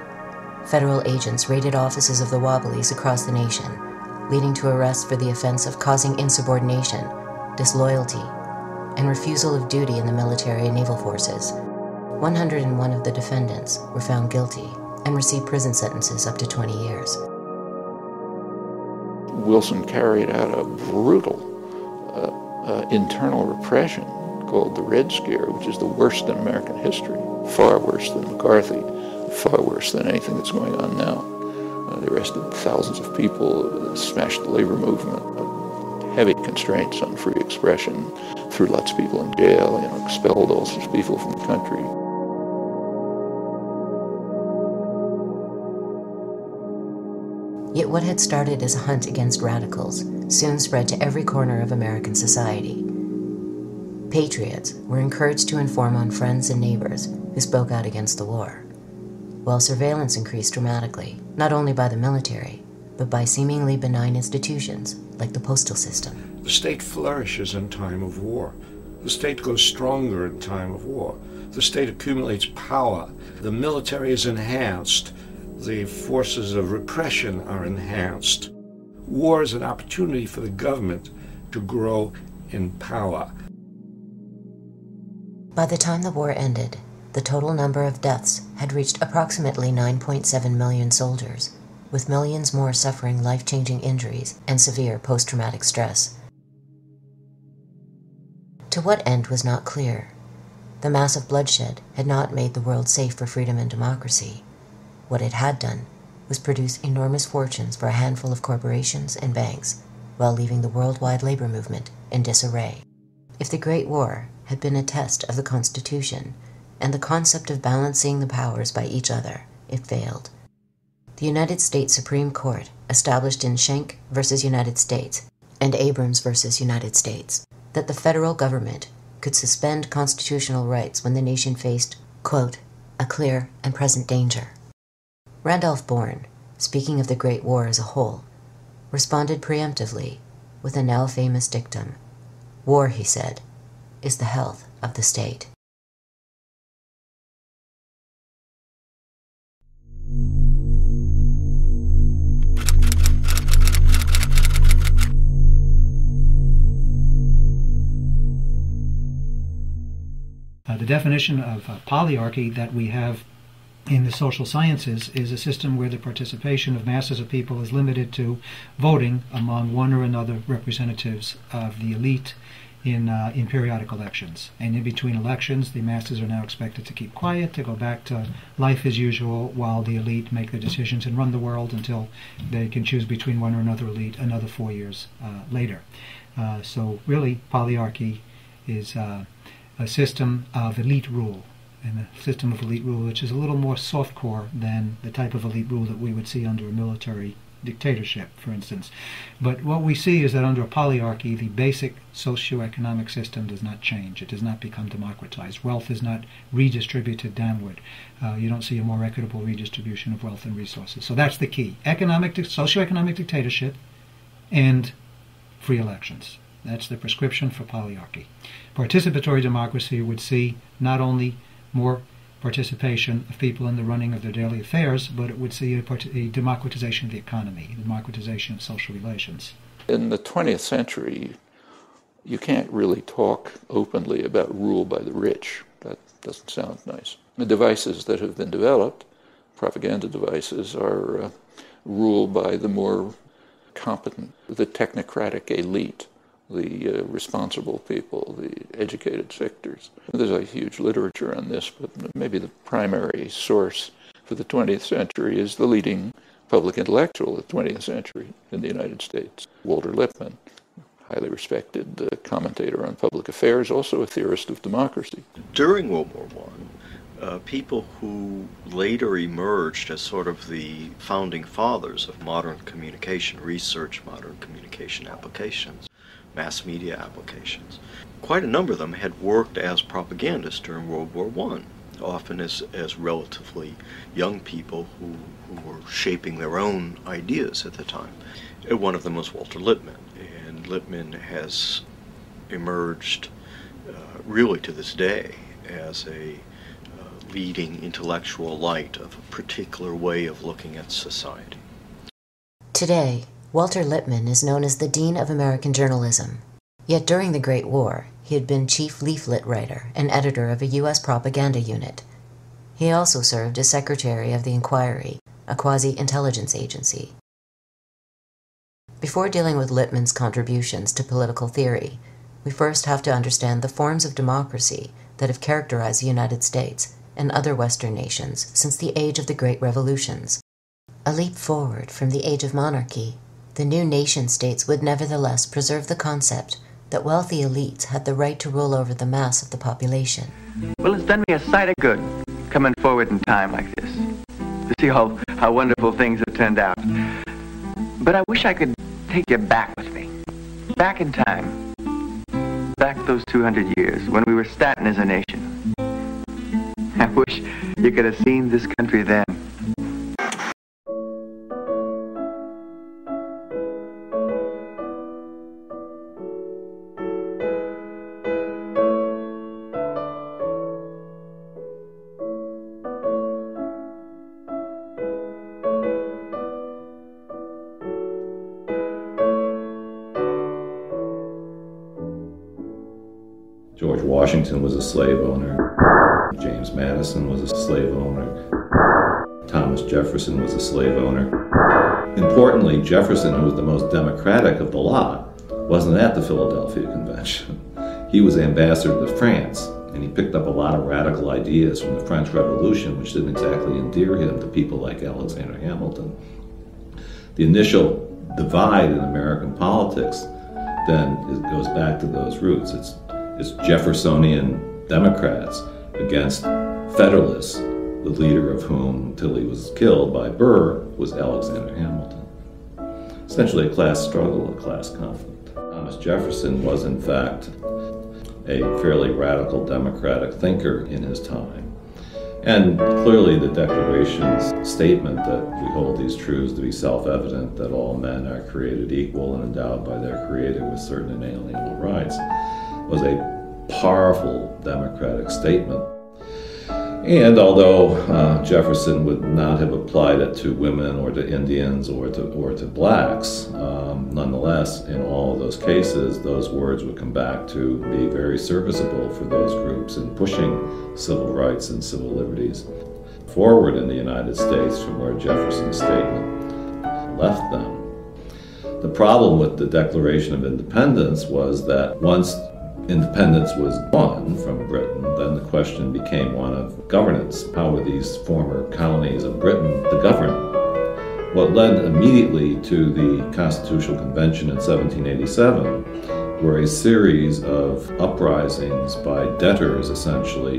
federal agents raided offices of the Wobblies across the nation, leading to arrests for the offense of causing insubordination, disloyalty, and refusal of duty in the military and naval forces. 101 of the defendants were found guilty and received prison sentences up to 20 years. Wilson carried out a brutal internal repression called the Red Scare, which is the worst in American history, far worse than McCarthy, far worse than anything that's going on now. They arrested thousands of people, smashed the labor movement, heavy constraints on free expression, threw lots of people in jail, expelled all sorts of people from the country. Yet what had started as a hunt against radicals soon spread to every corner of American society. Patriots were encouraged to inform on friends and neighbors who spoke out against the war, while surveillance increased dramatically, not only by the military, but by seemingly benign institutions like the postal system. The state flourishes in time of war. The state grows stronger in time of war. The state accumulates power. The military is enhanced. The forces of repression are enhanced. War is an opportunity for the government to grow in power. By the time the war ended, the total number of deaths had reached approximately 9.7 million soldiers, with millions more suffering life-changing injuries and severe post-traumatic stress. To what end was not clear. The massive bloodshed had not made the world safe for freedom and democracy. What it had done was produce enormous fortunes for a handful of corporations and banks, while leaving the worldwide labor movement in disarray. If the Great War had been a test of the Constitution and the concept of balancing the powers by each other, it failed. The United States Supreme Court, established in Schenck versus United States and Abrams versus United States, that the federal government could suspend constitutional rights when the nation faced, quote, a clear and present danger. Randolph Bourne, speaking of the Great War as a whole, responded preemptively with a now famous dictum. War, he said, is the health of the state. The definition of polyarchy that we have in the social sciences is a system where the participation of masses of people is limited to voting among one or another representatives of the elite in periodic elections. And in between elections, the masses are now expected to keep quiet, to go back to life as usual, while the elite make the decisions and run the world until they can choose between one or another elite another 4 years later. So really, polyarchy is a system of elite rule, and a system of elite rule which is a little more softcore than the type of elite rule that we would see under a military dictatorship, for instance. But what we see is that under a polyarchy, the basic socioeconomic system does not change. It does not become democratized. Wealth is not redistributed downward. You don't see a more equitable redistribution of wealth and resources. So that's the key. Socioeconomic dictatorship and free elections. That's the prescription for polyarchy. Participatory democracy would see not only more participation of people in the running of their daily affairs, but it would see a democratization of the economy, a democratization of social relations. In the 20th century, you can't really talk openly about rule by the rich. That doesn't sound nice. The devices that have been developed, propaganda devices, are ruled by the more competent, the technocratic elite, the responsible people, the educated sectors. There's a huge literature on this, but maybe the primary source for the 20th century is the leading public intellectual of the 20th century in the United States, Walter Lippmann, highly respected commentator on public affairs, also a theorist of democracy. During World War I, people who later emerged as sort of the founding fathers of modern communication research, modern communication applications, mass media applications. Quite a number of them had worked as propagandists during World War I, often as relatively young people who were shaping their own ideas at the time. One of them was Walter Lippmann, and Lippmann has emerged really to this day as a leading intellectual light of a particular way of looking at society. Today, Walter Lippmann is known as the Dean of American Journalism. Yet during the Great War, he had been chief leaflet writer and editor of a U.S. propaganda unit. He also served as secretary of the Inquiry, a quasi-intelligence agency. Before dealing with Lippmann's contributions to political theory, we first have to understand the forms of democracy that have characterized the United States and other Western nations since the age of the Great Revolutions. A leap forward from the age of monarchy, the new nation-states would nevertheless preserve the concept that wealthy elites had the right to rule over the mass of the population. Well, it's done me a sight of good coming forward in time like this, to see how wonderful things have turned out. But I wish I could take you back with me, back in time, back those 200 years when we were starting as a nation. I wish you could have seen this country then. George Washington was a slave owner. James Madison was a slave owner. Thomas Jefferson was a slave owner. Importantly, Jefferson, who was the most democratic of the lot, wasn't at the Philadelphia Convention. He was ambassador to France, and he picked up a lot of radical ideas from the French Revolution, which didn't exactly endear him to people like Alexander Hamilton. The initial divide in American politics then goes back to those roots. It's Jeffersonian Democrats against Federalists, the leader of whom, until he was killed by Burr, was Alexander Hamilton. Essentially a class struggle, a class conflict. Thomas Jefferson was, in fact, a fairly radical democratic thinker in his time. And clearly the Declaration's statement that we hold these truths to be self-evident, that all men are created equal and endowed by their Creator with certain inalienable rights, was a powerful democratic statement. And although Jefferson would not have applied it to women or to Indians or to blacks, nonetheless, in all of those cases, those words would come back to be very serviceable for those groups in pushing civil rights and civil liberties forward in the United States from where Jefferson's statement left them. The problem with the Declaration of Independence was that once independence was won from Britain, then the question became one of governance. How were these former colonies of Britain to govern? What led immediately to the Constitutional Convention in 1787 were a series of uprisings by debtors, essentially,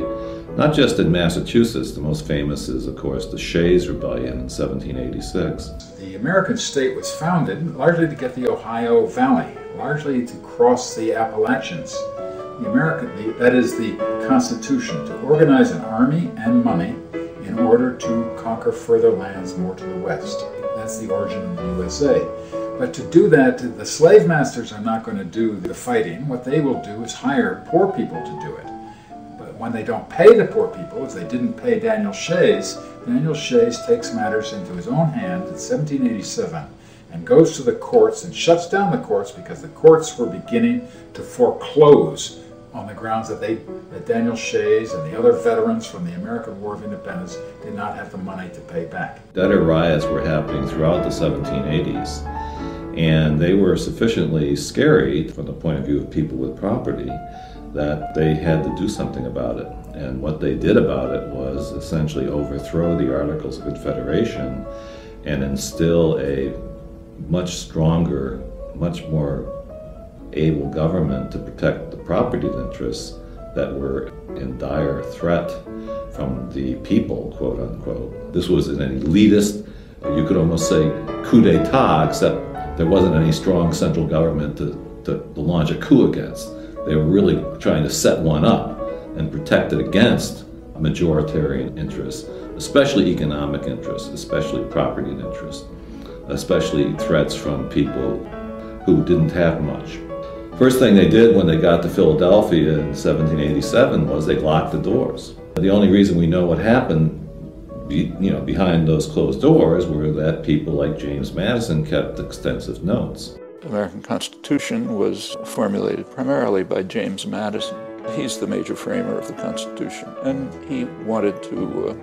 not just in Massachusetts. The most famous is, of course, the Shays Rebellion in 1786. The American state was founded largely to get the Ohio Valley, largely to cross the Appalachians. That is the Constitution, to organize an army and money in order to conquer further lands more to the west. That's the origin of the USA. But to do that, the slave masters are not going to do the fighting. What they will do is hire poor people to do it. But when they don't pay the poor people, as they didn't pay Daniel Shays takes matters into his own hands in 1787 and goes to the courts and shuts down the courts because the courts were beginning to foreclose on the grounds that Daniel Shays and the other veterans from the American War of Independence did not have the money to pay back. Debtor riots were happening throughout the 1780s, and they were sufficiently scary from the point of view of people with property that they had to do something about it. And what they did about it was essentially overthrow the Articles of Confederation and instill a much stronger, much more able government to protect the property interests that were in dire threat from the people, quote unquote. This was an elitist, you could almost say coup d'etat, except there wasn't any strong central government to launch a coup against. They were really trying to set one up and protect it against majoritarian interests, especially economic interests, especially property interests, especially threats from people who didn't have much. First thing they did when they got to Philadelphia in 1787 was they locked the doors. The only reason we know what happened behind those closed doors were that people like James Madison kept extensive notes. The American Constitution was formulated primarily by James Madison. He's the major framer of the Constitution, and he wanted to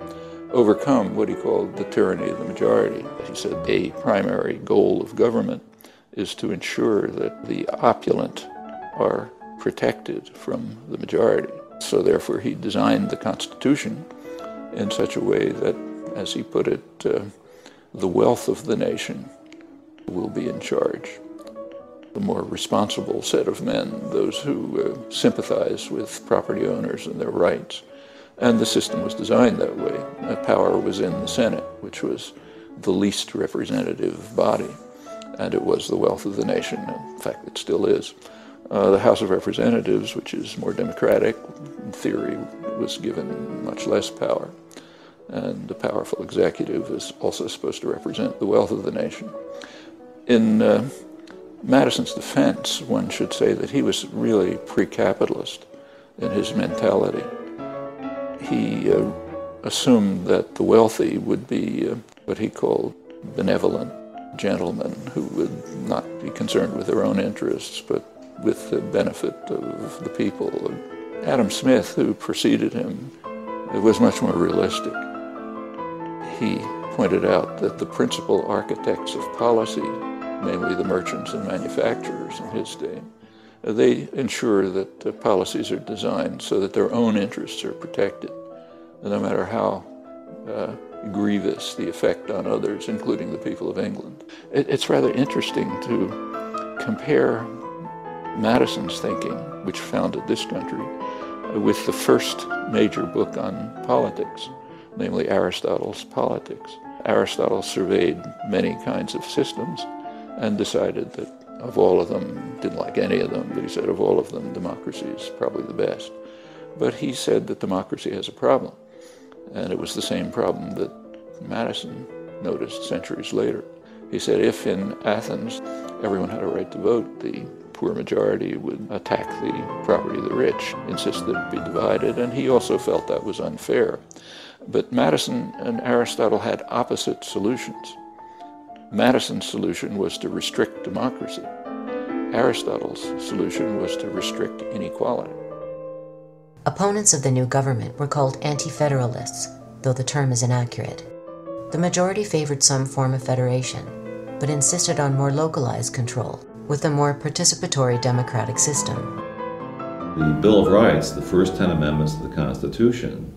overcome what he called the tyranny of the majority. He said a primary goal of government is to ensure that the opulent are protected from the majority. So therefore he designed the Constitution in such a way that, as he put it, the wealth of the nation will be in charge. The more responsible set of men, those who sympathize with property owners and their rights. And the system was designed that way. Power was in the Senate, which was the least representative body, and it was the wealth of the nation. In fact, it still is. The House of Representatives, which is more democratic, in theory, was given much less power. And the powerful executive is also supposed to represent the wealth of the nation. In Madison's defense, one should say that he was really pre-capitalist in his mentality. He assumed that the wealthy would be what he called benevolent gentlemen who would not be concerned with their own interests, but with the benefit of the people. Adam Smith, who preceded him, was much more realistic. He pointed out that the principal architects of policy, namely the merchants and manufacturers in his day, they ensure that policies are designed so that their own interests are protected, no matter how grievous the effect on others, including the people of England. It's rather interesting to compare Madison's thinking, which founded this country, with the first major book on politics, namely Aristotle's Politics. Aristotle surveyed many kinds of systems and decided that of all of them, didn't like any of them, but he said of all of them, democracy is probably the best. But he said that democracy has a problem, and it was the same problem that Madison noticed centuries later. He said if in Athens everyone had a right to vote, the poor majority would attack the property of the rich, insist that it be divided, and he also felt that was unfair. But Madison and Aristotle had opposite solutions. Madison's solution was to restrict democracy. Aristotle's solution was to restrict inequality. Opponents of the new government were called anti-federalists, though the term is inaccurate. The majority favored some form of federation, but insisted on more localized control, with a more participatory democratic system. The Bill of Rights, the first 10 amendments to the Constitution,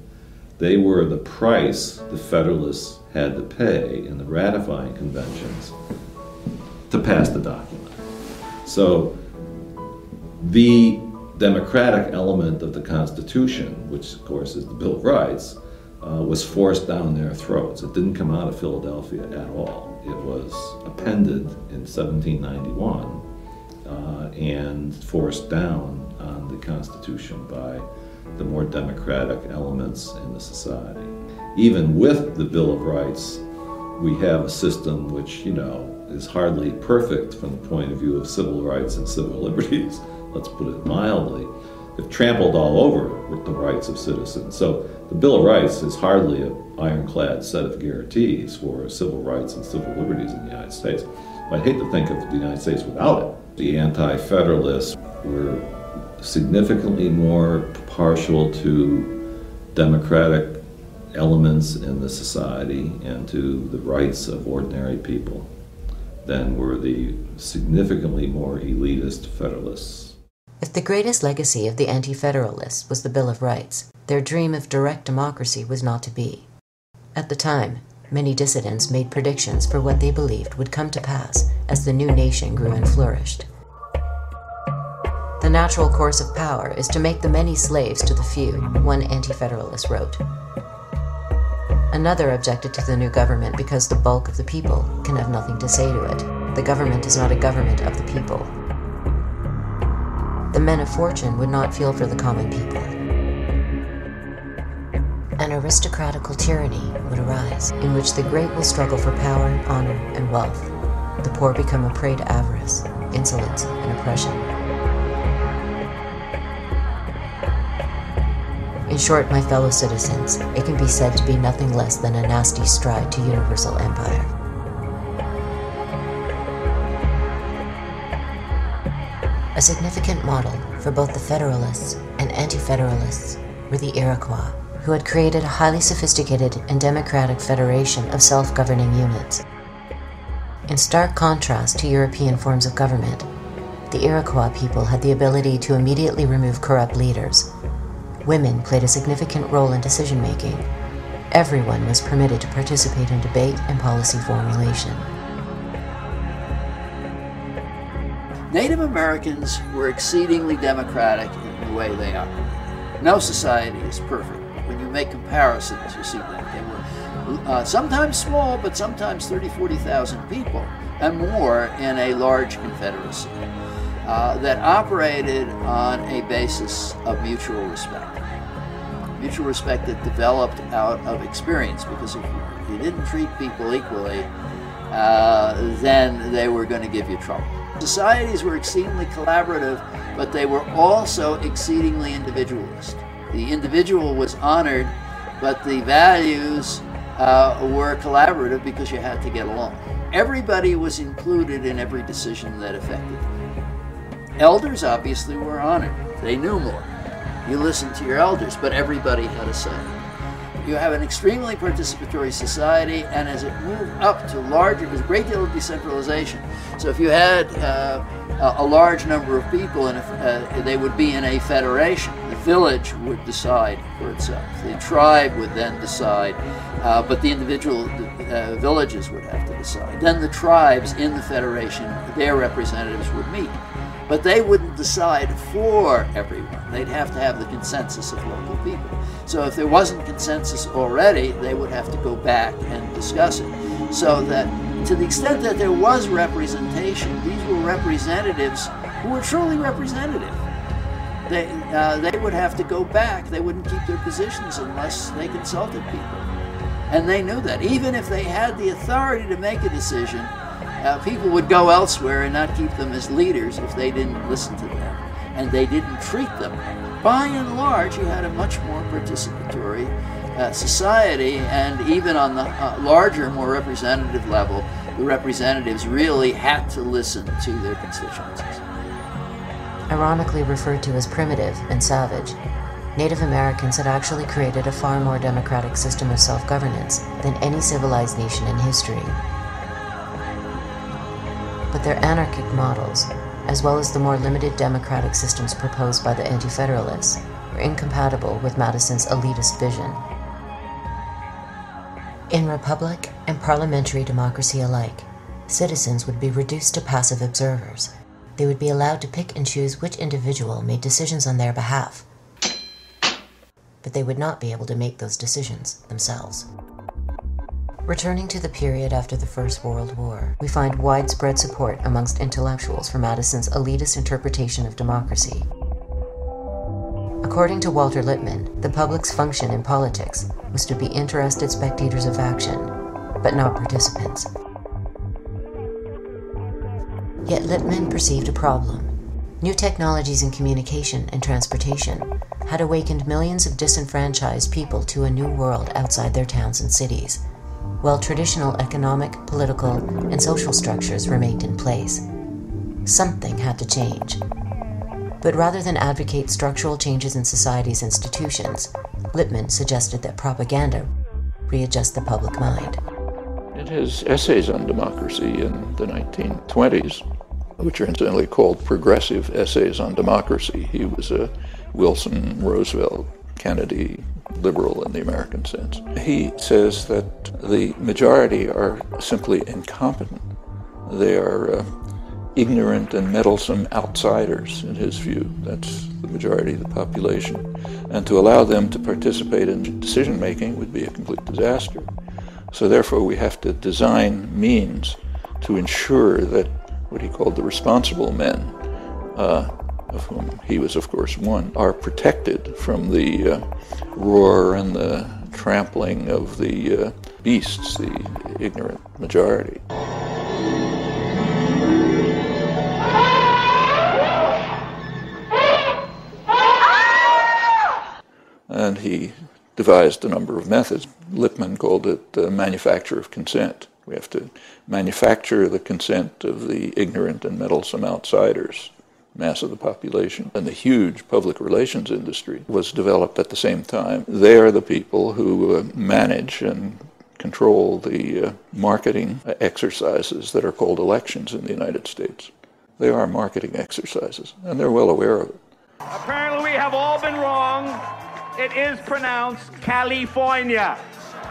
they were the price the Federalists had to pay in the ratifying conventions to pass the document. So the democratic element of the Constitution, which of course is the Bill of Rights, was forced down their throats. It didn't come out of Philadelphia at all. It was appended in 1791 and forced down on the Constitution by the more democratic elements in the society. Even with the Bill of Rights, we have a system which, is hardly perfect from the point of view of civil rights and civil liberties, let's put it mildly. It trampled all over with the rights of citizens. So the Bill of Rights is hardly an ironclad set of guarantees for civil rights and civil liberties in the United States. I'd hate to think of the United States without it. The anti-federalists were significantly more partial to democratic elements in the society and to the rights of ordinary people than were the significantly more elitist federalists. If the greatest legacy of the anti-federalists was the Bill of Rights, their dream of direct democracy was not to be. At the time, many dissidents made predictions for what they believed would come to pass as the new nation grew and flourished. The natural course of power is to make the many slaves to the few, one anti-federalist wrote. Another objected to the new government because the bulk of the people can have nothing to say to it. The government is not a government of the people. The men of fortune would not feel for the common people. An aristocratical tyranny would arise, in which the great will struggle for power, honor, and wealth. The poor become a prey to avarice, insolence, and oppression. In short, my fellow citizens, it can be said to be nothing less than a nasty stride to universal empire. A significant model for both the Federalists and Anti-Federalists were the Iroquois, who had created a highly sophisticated and democratic federation of self-governing units. In stark contrast to European forms of government, the Iroquois people had the ability to immediately remove corrupt leaders. Women played a significant role in decision-making. Everyone was permitted to participate in debate and policy formulation. Native Americans were exceedingly democratic in the way they operated. No society is perfect. When you make comparisons, you see that they were sometimes small, but sometimes 30,000, 40,000 people and more in a large confederacy that operated on a basis of mutual respect. Mutual respect that developed out of experience, because if you didn't treat people equally, then they were going to give you trouble. Societies were exceedingly collaborative, but they were also exceedingly individualist. The individual was honored, but the values were collaborative because you had to get along. Everybody was included in every decision that affected them. Elders obviously were honored. They knew more. You listened to your elders, but everybody had a say. You have an extremely participatory society, and as it moved up to larger, there's a great deal of decentralization. So if you had a large number of people, and they would be in a federation, the village would decide for itself. The tribe would then decide, but the individual villages would have to decide. Then the tribes in the federation, their representatives would meet. But they wouldn't decide for everyone. They'd have to have the consensus of local people. So if there wasn't consensus already, they would have to go back and discuss it. So that to the extent that there was representation, these were representatives who were truly representative. They would have to go back. They wouldn't keep their positions unless they consulted people. And they knew that. Even if they had the authority to make a decision, people would go elsewhere and not keep them as leaders if they didn't listen to them and they didn't treat them. By and large, you had a much more participatory society, and even on the larger, more representative level, the representatives really had to listen to their constituencies. Ironically referred to as primitive and savage, Native Americans had actually created a far more democratic system of self-governance than any civilized nation in history. But their anarchic models, as well as the more limited democratic systems proposed by the Anti-Federalists, were incompatible with Madison's elitist vision. In republic and parliamentary democracy alike, citizens would be reduced to passive observers. They would be allowed to pick and choose which individual made decisions on their behalf, but they would not be able to make those decisions themselves. Returning to the period after the First World War, we find widespread support amongst intellectuals for Madison's elitist interpretation of democracy. According to Walter Lippmann, the public's function in politics was to be interested spectators of action, but not participants. Yet Lippmann perceived a problem. New technologies in communication and transportation had awakened millions of disenfranchised people to a new world outside their towns and cities, while traditional economic, political, and social structures remained in place. Something had to change. But rather than advocate structural changes in society's institutions, Lippmann suggested that propaganda readjust the public mind. In his essays on democracy in the 1920s, which are incidentally called progressive essays on democracy, he was a Wilson, Roosevelt, Kennedy liberal in the American sense. He says that the majority are simply incompetent. They are ignorant and meddlesome outsiders, in his view. That's the majority of the population. And to allow them to participate in decision-making would be a complete disaster. So therefore we have to design means to ensure that what he called the responsible men, of whom he was of course one, are protected from the roar and the trampling of the beasts, the ignorant majority. And he devised a number of methods. Lippmann called it the manufacture of consent. We have to manufacture the consent of the ignorant and meddlesome outsiders, mass of the population. And the huge public relations industry was developed at the same time. They are the people who manage and control the marketing exercises that are called elections in the United States. They are marketing exercises, and they're well aware of it. Apparently we have all been wrong. It is pronounced California.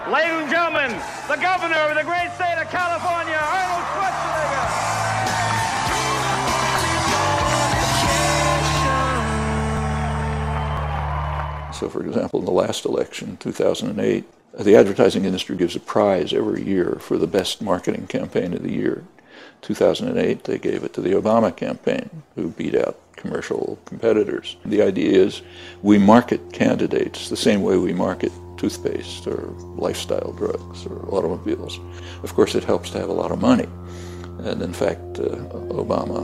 Ladies and gentlemen, the governor of the great state of California, Arnold Schwarzenegger. So, for example, in the last election, 2008, the advertising industry gives a prize every year for the best marketing campaign of the year. 2008, they gave it to the Obama campaign, who beat out commercial competitors. The idea is we market candidates the same way we market toothpaste or lifestyle drugs or automobiles. Of course, it helps to have a lot of money. And in fact, Obama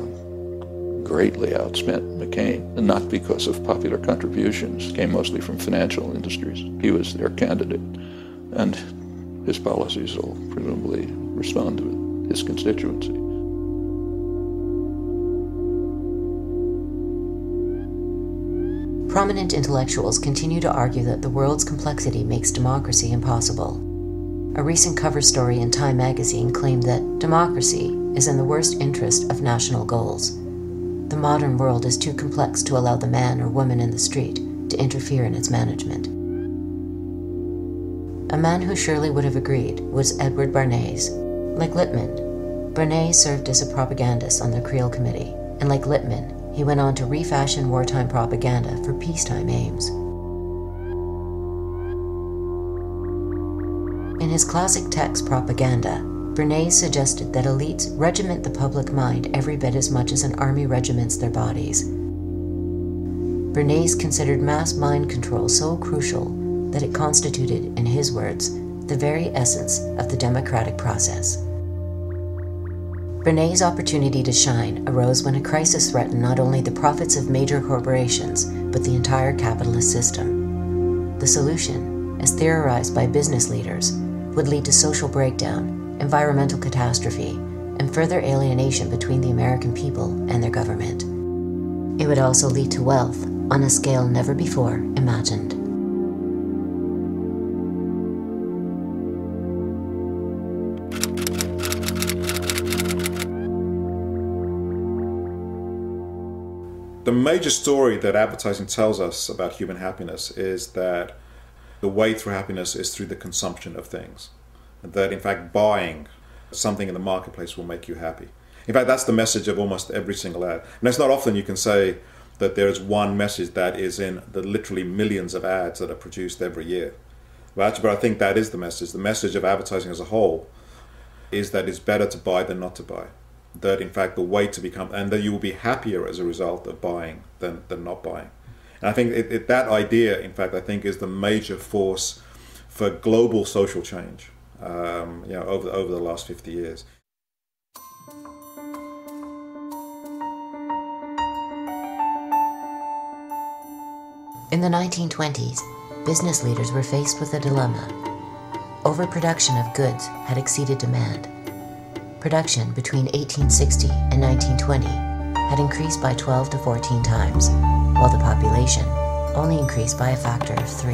greatly outspent McCain, and not because of popular contributions, came mostly from financial industries. He was their candidate, and his policies will presumably respond to his constituency. Prominent intellectuals continue to argue that the world's complexity makes democracy impossible. A recent cover story in Time magazine claimed that democracy is in the worst interest of national goals. The modern world is too complex to allow the man or woman in the street to interfere in its management. A man who surely would have agreed was Edward Bernays. Like Lippmann, Bernays served as a propagandist on the Creel Committee, and like Lippmann, he went on to refashion wartime propaganda for peacetime aims. In his classic text Propaganda, Bernays suggested that elites regiment the public mind every bit as much as an army regiments their bodies. Bernays considered mass mind control so crucial that it constituted, in his words, the very essence of the democratic process. Bernays' opportunity to shine arose when a crisis threatened not only the profits of major corporations, but the entire capitalist system. The solution, as theorized by business leaders, would lead to social breakdown, environmental catastrophe, and further alienation between the American people and their government. It would also lead to wealth on a scale never before imagined. The major story that advertising tells us about human happiness is that the way through happiness is through the consumption of things. That in fact buying something in the marketplace will make you happy. In fact, that's the message of almost every single ad. And it's not often you can say that there is one message that is in the literally millions of ads that are produced every year. But I think that is the message. The message of advertising as a whole is that it's better to buy than not to buy. That in fact the way to become, and that you will be happier as a result of buying than not buying. And I think that idea, in fact, I think is the major force for global social change. Over the last 50 years. In the 1920s, business leaders were faced with a dilemma. Overproduction of goods had exceeded demand. Production between 1860 and 1920 had increased by 12 to 14 times, while the population only increased by a factor of 3.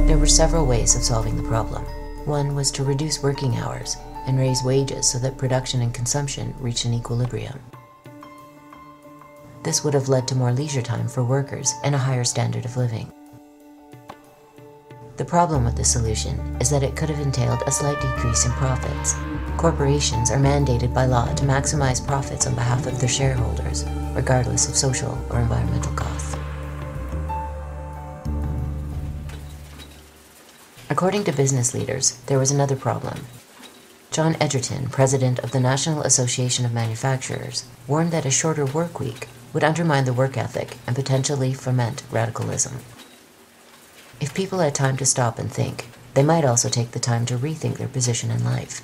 There were several ways of solving the problem. One was to reduce working hours and raise wages so that production and consumption reached an equilibrium. This would have led to more leisure time for workers and a higher standard of living. The problem with this solution is that it could have entailed a slight decrease in profits. Corporations are mandated by law to maximize profits on behalf of their shareholders, regardless of social or environmental costs. According to business leaders, there was another problem. John Edgerton, president of the National Association of Manufacturers, warned that a shorter work week would undermine the work ethic and potentially foment radicalism. If people had time to stop and think, they might also take the time to rethink their position in life.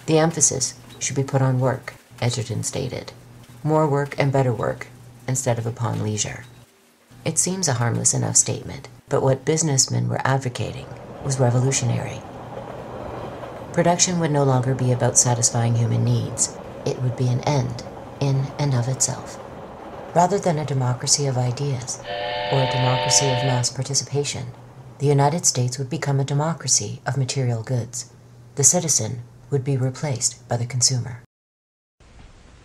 The emphasis should be put on work, Edgerton stated. More work and better work, instead of upon leisure. It seems a harmless enough statement, but what businessmen were advocating was revolutionary. Production would no longer be about satisfying human needs. It would be an end in and of itself. Rather than a democracy of ideas, or a democracy of mass participation, the United States would become a democracy of material goods. The citizen would be replaced by the consumer.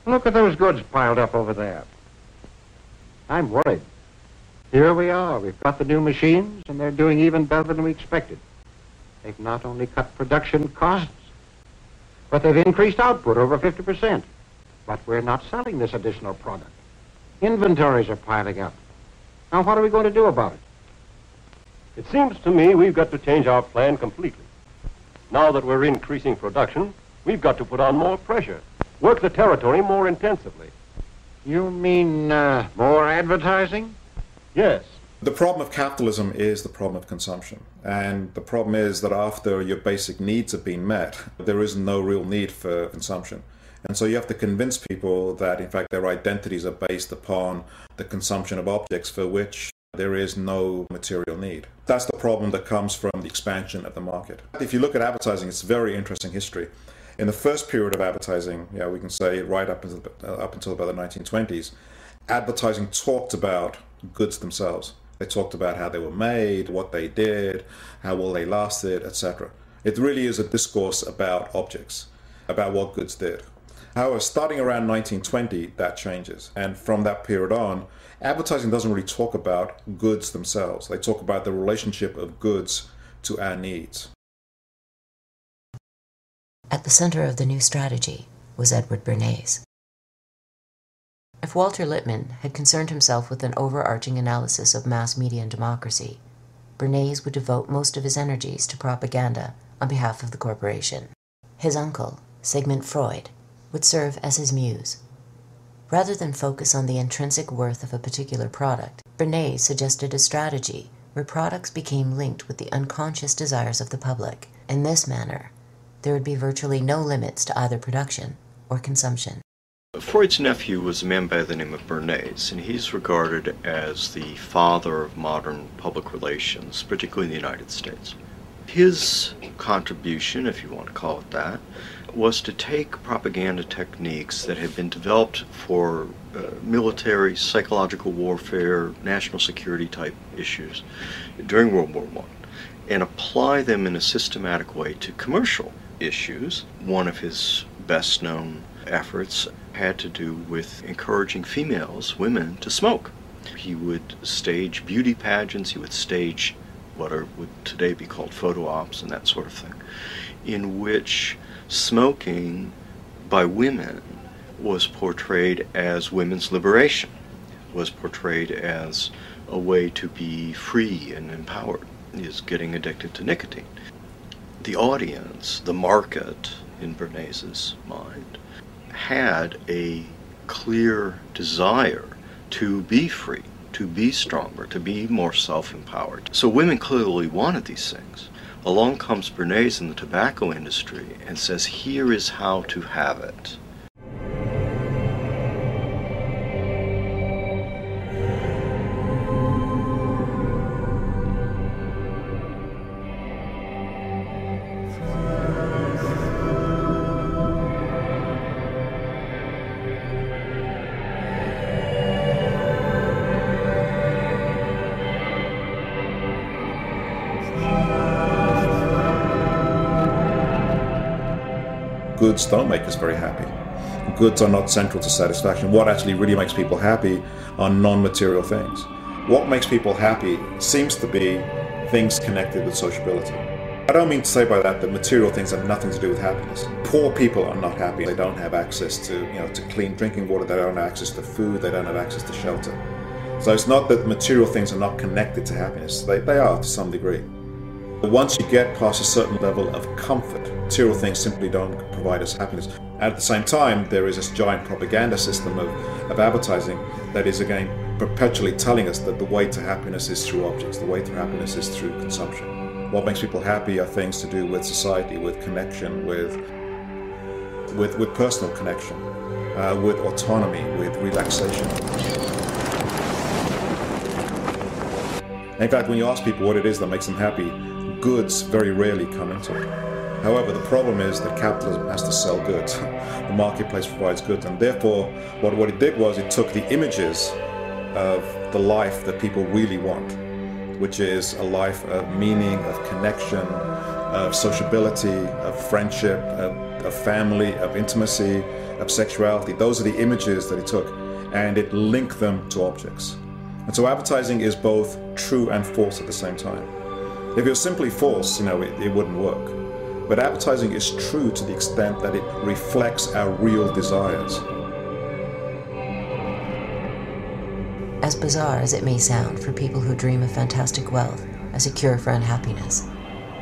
Look at those goods piled up over there. I'm worried. Here we are. We've got the new machines, and they're doing even better than we expected. They've not only cut production costs, but they've increased output over 50%. But we're not selling this additional product. Inventories are piling up. Now, what are we going to do about it? It seems to me we've got to change our plan completely. Now that we're increasing production, we've got to put on more pressure, work the territory more intensively. You mean more advertising? Yes. The problem of capitalism is the problem of consumption. And the problem is that after your basic needs have been met, there is no real need for consumption. And so you have to convince people that, in fact, their identities are based upon the consumption of objects for which there is no material need. That's the problem that comes from the expansion of the market. If you look at advertising, it's a very interesting history. In the first period of advertising, we can say right up until about the 1920s, advertising talked about goods themselves. They talked about how they were made, what they did, how well they lasted, etc. It really is a discourse about objects, about what goods did. However, starting around 1920, that changes. And from that period on, advertising doesn't really talk about goods themselves. They talk about the relationship of goods to our needs. At the center of the new strategy was Edward Bernays. If Walter Lippmann had concerned himself with an overarching analysis of mass media and democracy, Bernays would devote most of his energies to propaganda on behalf of the corporation. His uncle, Sigmund Freud, would serve as his muse. Rather than focus on the intrinsic worth of a particular product, Bernays suggested a strategy where products became linked with the unconscious desires of the public. In this manner, there would be virtually no limits to either production or consumption. Freud's nephew was a man by the name of Bernays, and he's regarded as the father of modern public relations, particularly in the United States. His contribution, if you want to call it that, was to take propaganda techniques that had been developed for military, psychological warfare, national security type issues during World War I, and apply them in a systematic way to commercial issues. One of his best known efforts had to do with encouraging women, to smoke. He would stage beauty pageants, he would stage what would today be called photo ops and that sort of thing, in which smoking by women was portrayed as women's liberation, was portrayed as a way to be free and empowered, is getting addicted to nicotine. The audience, the market, in Bernays' mind, had a clear desire to be free, to be stronger, to be more self-empowered. So women clearly wanted these things. Along comes Bernays in the tobacco industry and says, here is how to have it. Goods don't make us very happy. Goods are not central to satisfaction. What actually really makes people happy are non-material things. What makes people happy seems to be things connected with sociability. I don't mean to say by that material things have nothing to do with happiness. Poor people are not happy. They don't have access to clean drinking water. They don't have access to food. They don't have access to shelter. So it's not that material things are not connected to happiness. They are to some degree. But once you get past a certain level of comfort, material things simply don't provide us happiness. At the same time, there is this giant propaganda system of advertising that is, again, perpetually telling us that the way to happiness is through objects, the way to happiness is through consumption. What makes people happy are things to do with society, with connection, with personal connection, with autonomy, with relaxation. In fact, when you ask people what it is that makes them happy, goods very rarely come into it. However, the problem is that capitalism has to sell goods. The marketplace provides goods, and therefore what it did was it took the images of the life that people really want, which is a life of meaning, of connection, of sociability, of friendship, of family, of intimacy, of sexuality. Those are the images that he took, and it linked them to objects. And so advertising is both true and false at the same time. If it was simply false, it wouldn't work. But advertising is true to the extent that it reflects our real desires. As bizarre as it may sound for people who dream of fantastic wealth as a cure for unhappiness,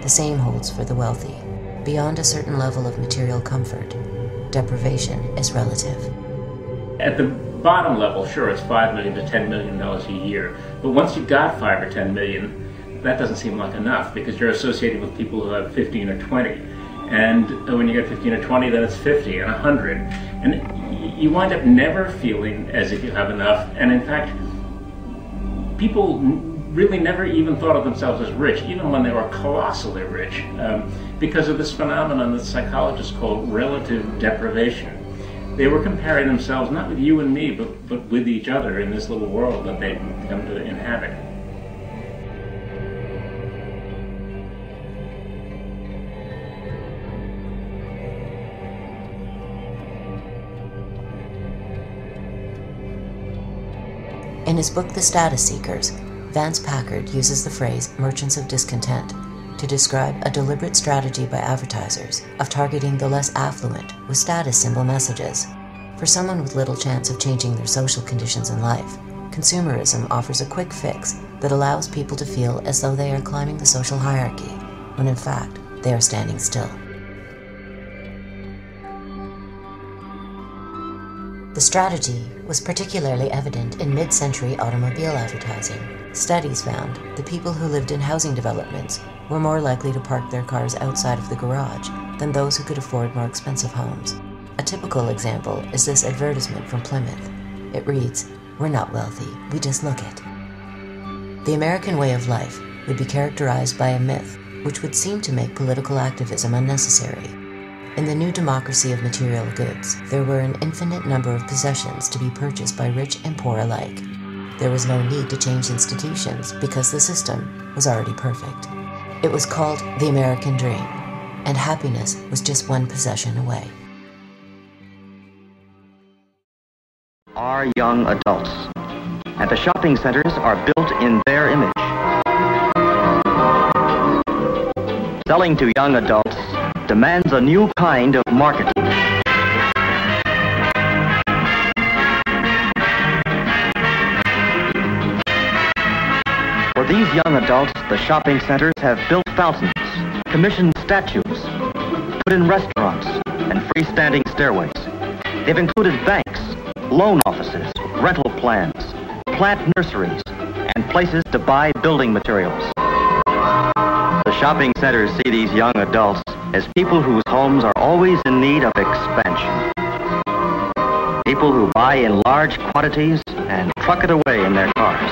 the same holds for the wealthy. Beyond a certain level of material comfort, deprivation is relative. At the bottom level, sure, it's $5 million to $10 million a year. But once you've got 5 or 10 million, that doesn't seem like enough because you're associated with people who have 15 or 20. And when you get 15 or 20, then it's 50 and 100. And you wind up never feeling as if you have enough. And in fact, people really never even thought of themselves as rich, even when they were colossally rich, because of this phenomenon that psychologists call relative deprivation. They were comparing themselves not with you and me, but with each other in this little world that they'd come to inhabit. In his book, The Status Seekers, Vance Packard uses the phrase merchants of discontent to describe a deliberate strategy by advertisers of targeting the less affluent with status symbol messages. For someone with little chance of changing their social conditions in life, consumerism offers a quick fix that allows people to feel as though they are climbing the social hierarchy, when in fact they are standing still. The strategy was particularly evident in mid-century automobile advertising. Studies found the people who lived in housing developments were more likely to park their cars outside of the garage than those who could afford more expensive homes. A typical example is this advertisement from Plymouth. It reads, "We're not wealthy, we just look it." The American way of life would be characterized by a myth which would seem to make political activism unnecessary. In the new democracy of material goods, there were an infinite number of possessions to be purchased by rich and poor alike. There was no need to change institutions because the system was already perfect. It was called the American Dream, and happiness was just one possession away. Are young adults, and the shopping centers are built in their image. Selling to young adults demands a new kind of marketing. For these young adults, the shopping centers have built fountains, commissioned statues, put in restaurants, and freestanding stairways. They've included banks, loan offices, rental plans, plant nurseries, and places to buy building materials. The shopping centers see these young adults as people whose homes are always in need of expansion. People who buy in large quantities and truck it away in their cars.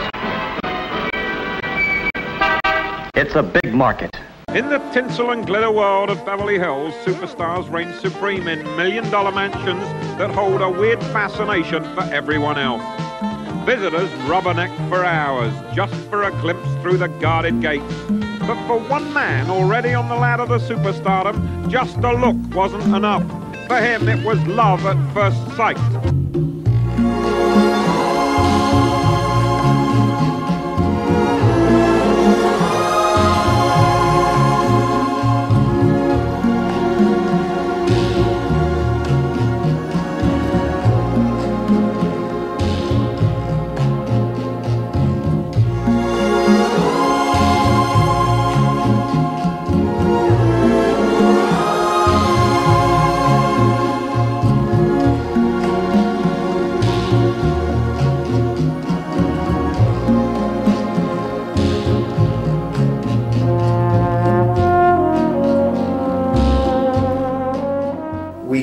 It's a big market. In the tinsel and glitter world of Beverly Hills, superstars reign supreme in million-dollar mansions that hold a weird fascination for everyone else. Visitors rubberneck for hours just for a glimpse through the guarded gates. But for one man already on the ladder to superstardom, just a look wasn't enough. For him, it was love at first sight.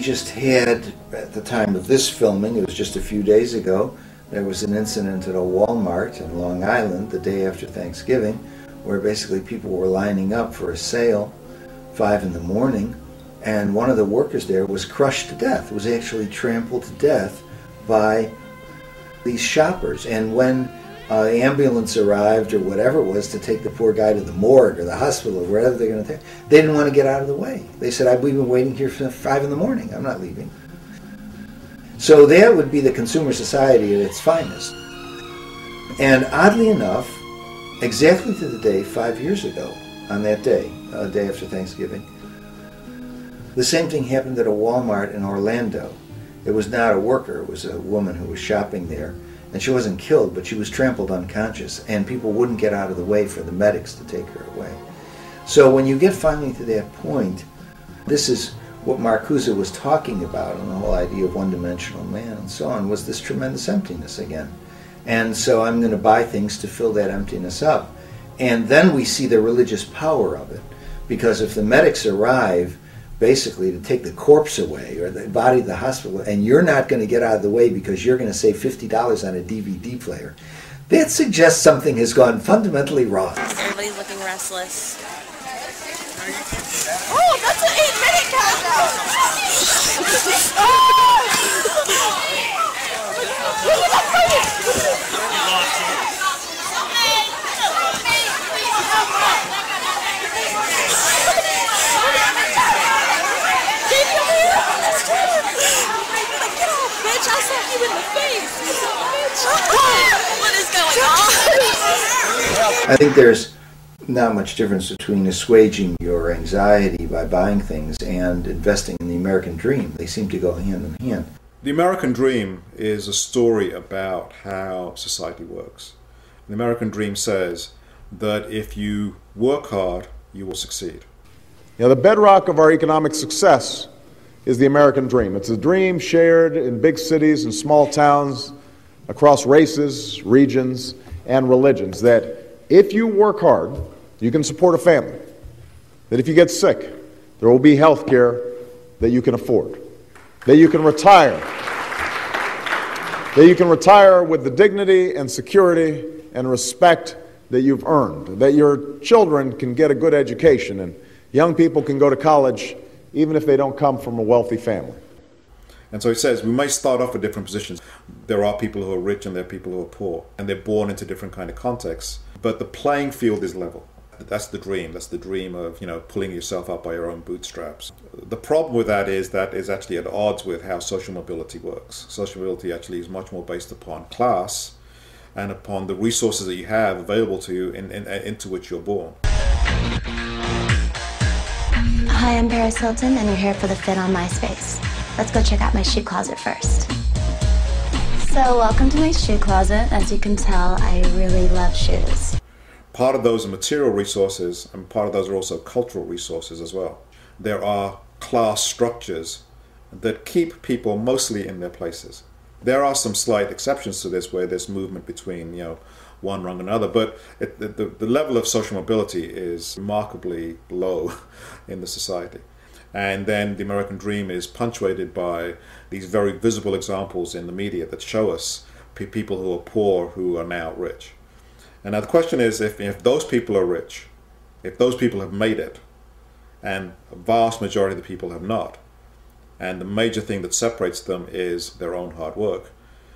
Just had, at the time of this filming, it was just a few days ago, there was an incident at a Walmart in Long Island the day after Thanksgiving where basically people were lining up for a sale 5 in the morning, and one of the workers there was crushed to death, was actually trampled to death by these shoppers. And when the ambulance arrived or whatever it was to take the poor guy to the morgue or the hospital or wherever they're going to take, they didn't want to get out of the way. They said, we've been waiting here from 5 in the morning. I'm not leaving. So that would be the consumer society at its finest. And oddly enough, exactly to the day 5 years ago, on that day, a day after Thanksgiving, the same thing happened at a Walmart in Orlando. It was not a worker, it was a woman who was shopping there. And she wasn't killed, but she was trampled unconscious, and people wouldn't get out of the way for the medics to take her away. So when you get finally to that point, this is what Marcuse was talking about, and the whole idea of one-dimensional man and so on, was this tremendous emptiness again. And so I'm going to buy things to fill that emptiness up. And then we see the religious power of it, because if the medics arrive basically to take the corpse away or the body to the hospital, and you're not going to get out of the way because you're going to save $50 on a DVD player, that suggests something has gone fundamentally wrong. Everybody's looking restless. Oh, that's an 8-minute countdown! Bitch, I slapped you in the face! What is going on? I think there's not much difference between assuaging your anxiety by buying things and investing in the American dream. They seem to go hand in hand. The American dream is a story about how society works. The American dream says that if you work hard, you will succeed. You know, the bedrock of our economic success is the American dream. It's a dream shared in big cities and small towns across races, regions, and religions, that if you work hard, you can support a family. That if you get sick, there will be health care that you can afford. That you can retire. That you can retire with the dignity and security and respect that you've earned. That your children can get a good education and young people can go to college even if they don't come from a wealthy family. And so he says we may start off with different positions. There are people who are rich and there are people who are poor, and they're born into different kind of contexts, but the playing field is level. That's the dream. That's the dream of, pulling yourself up by your own bootstraps. The problem with that is actually at odds with how social mobility works. Social mobility actually is much more based upon class and upon the resources that you have available to you into which you're born. Hi, I'm Paris Hilton, and you're here for the fit on MySpace. Let's go check out my shoe closet first. So, welcome to my shoe closet. As you can tell, I really love shoes. Part of those are material resources, and part of those are also cultural resources as well. There are class structures that keep people mostly in their places. There are some slight exceptions to this where there's movement between, one rung and another, but the level of social mobility is remarkably low in the society. And then the American dream is punctuated by these very visible examples in the media that show us people who are poor who are now rich. And now the question is, if those people are rich, if those people have made it, and a vast majority of the people have not, and the major thing that separates them is their own hard work,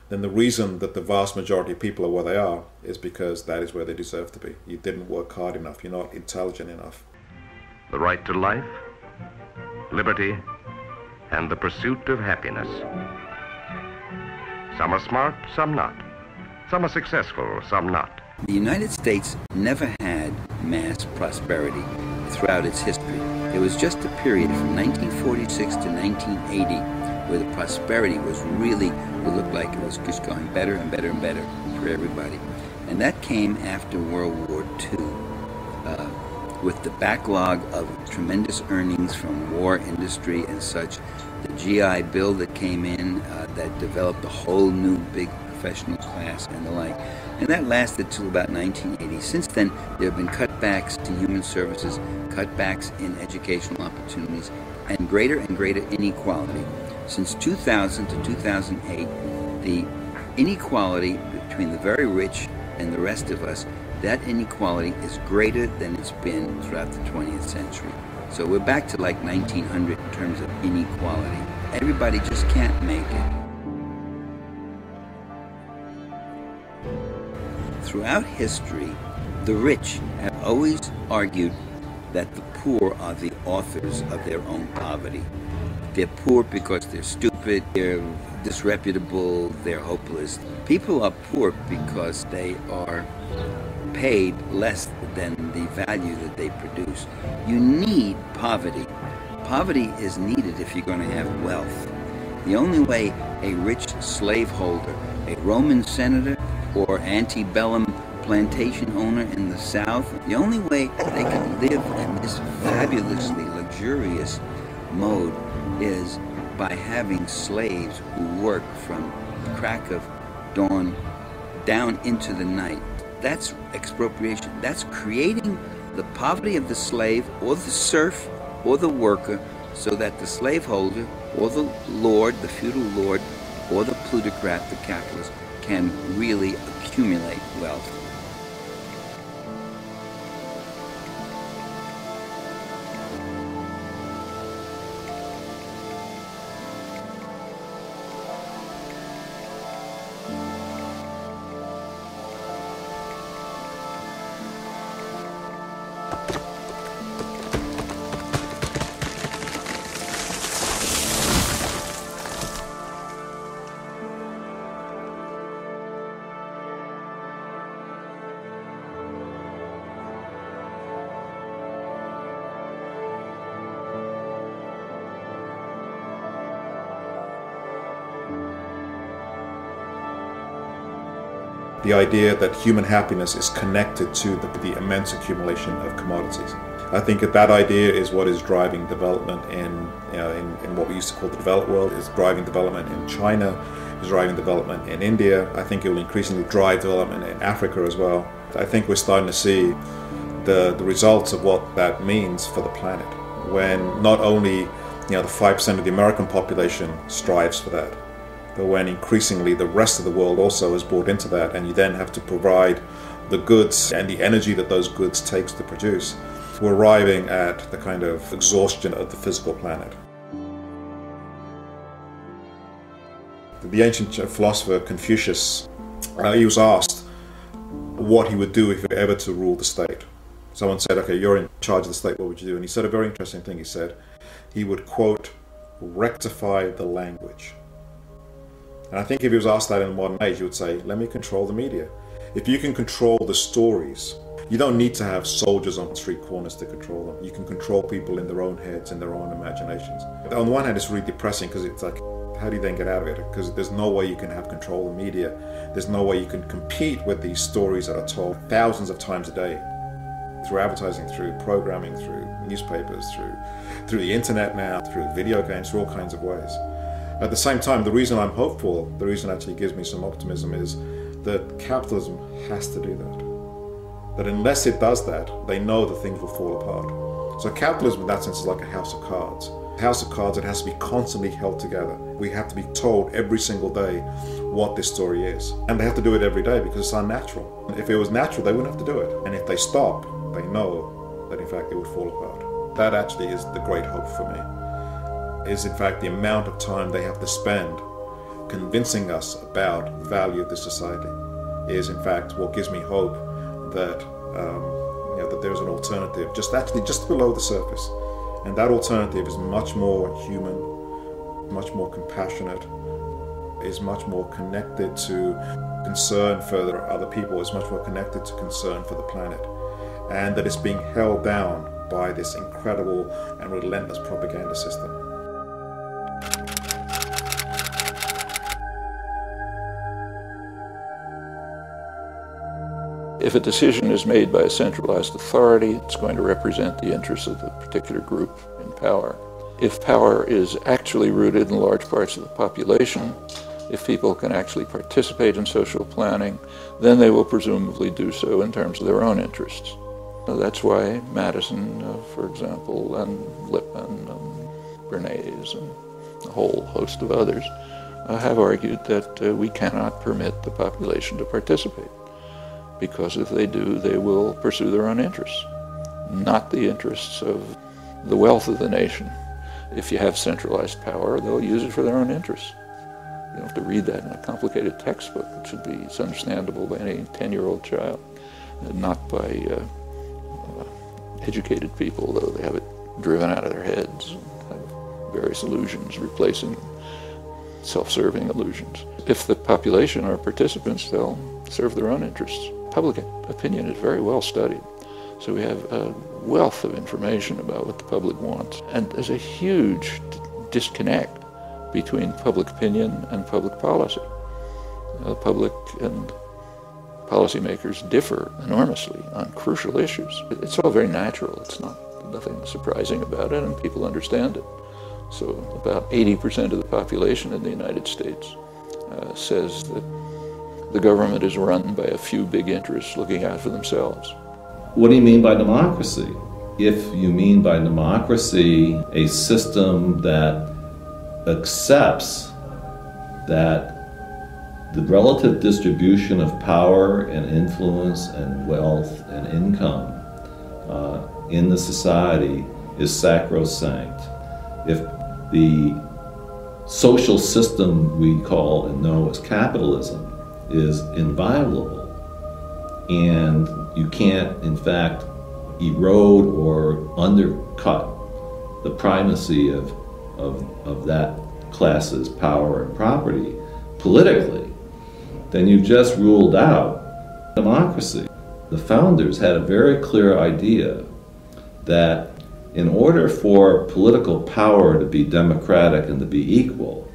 then the reason that the vast majority of people are where they are is because that is where they deserve to be. You didn't work hard enough. You're not intelligent enough. The right to life, liberty, and the pursuit of happiness. Some are smart, some not. Some are successful, some not. The United States never had mass prosperity throughout its history. It was just a period from 1946 to 1980 where the prosperity was really, it looked like it was just going better and better and better for everybody. And that came after World War II, with the backlog of tremendous earnings from war industry and such. The GI Bill that came in that developed a whole new big professional class and the like. And that lasted till about 1980. Since then, there have been cutbacks to human services, cutbacks in educational opportunities, and greater inequality. Since 2000 to 2008, the inequality between the very rich and the rest of us, that inequality is greater than it's been throughout the 20th century. So we're back to like 1900 in terms of inequality. Everybody just can't make it. throughout history, the rich have always argued that the poor are the authors of their own poverty. They're poor because they're stupid, they're disreputable, they're hopeless. People are poor because they are paid less than the value that they produce. You need poverty. Poverty is needed if you're going to have wealth. The only way a rich slaveholder, a Roman senator, or antebellum plantation owner in the South, the only way they can live in this fabulously luxurious mode is by having slaves who work from the crack of dawn down into the night. That's expropriation. That's creating the poverty of the slave or the serf or the worker so that the slaveholder or the lord, the feudal lord, or the plutocrat, the capitalist, can really accumulate wealth. The idea that human happiness is connected to the immense accumulation of commodities. I think that idea is what is driving development in what we used to call the developed world, is driving development in China, is driving development in India. I think it will increasingly drive development in Africa as well. I think we're starting to see the results of what that means for the planet, when not only the 5% of the American population strives for that, but when increasingly the rest of the world also is bought into that, and you then have to provide the goods and the energy that those goods takes to produce, we're arriving at the kind of exhaustion of the physical planet. The ancient philosopher Confucius, he was asked what he would do if he were ever to rule the state. Someone said, okay, you're in charge of the state, what would you do? And he said a very interesting thing. He said he would, quote, rectify the language. And I think if he was asked that in the modern age, he would say, let me control the media. If you can control the stories, you don't need to have soldiers on street corners to control them. You can control people in their own heads, in their own imaginations. On the one hand, it's really depressing because it's like, how do you then get out of it? Because there's no way you can have control of the media. There's no way you can compete with these stories that are told thousands of times a day through advertising, through programming, through newspapers, through the internet now, through video games, through all kinds of ways. At the same time, the reason I'm hopeful, the reason actually gives me some optimism is that capitalism has to do that. That unless it does that, they know that things will fall apart. So capitalism in that sense is like a house of cards. A house of cards, it has to be constantly held together. We have to be told every single day what this story is. And they have to do it every day because it's unnatural. If it was natural, they wouldn't have to do it. And if they stop, they know that in fact it would fall apart. That actually is the great hope for me. Is in fact the amount of time they have to spend convincing us about the value of this society is in fact what gives me hope that that there's an alternative just below the surface, and that alternative is much more human, much more compassionate, is much more connected to concern for other people, is much more connected to concern for the planet, and that it's being held down by this incredible and relentless propaganda system. If a decision is made by a centralized authority, it's going to represent the interests of the particular group in power. If power is actually rooted in large parts of the population, if people can actually participate in social planning, then they will presumably do so in terms of their own interests. That's why Madison, for example, and Lippmann, and Bernays, and a whole host of others have argued that we cannot permit the population to participate, because if they do, they will pursue their own interests, not the interests of the wealth of the nation. If you have centralized power, they'll use it for their own interests. You don't have to read that in a complicated textbook. It should be it's understandable by any 10-year-old child, and not by educated people, though they have it driven out of their heads and have various illusions replacing self-serving illusions. If the population are participants, they'll serve their own interests. Public opinion is very well studied, so we have a wealth of information about what the public wants. And there's a huge disconnect between public opinion and public policy. The public and policymakers differ enormously on crucial issues. It's all very natural. It's nothing surprising about it, and people understand it. So about 80% of the population in the United States says that the government is run by a few big interests looking out for themselves. What do you mean by democracy? If you mean by democracy a system that accepts that the relative distribution of power and influence and wealth and income in the society is sacrosanct. If the social system we call and know as capitalism is inviolable, and you can't, in fact, erode or undercut the primacy of that class's power and property politically, then you've just ruled out democracy. The founders had a very clear idea that in order for political power to be democratic and to be equal,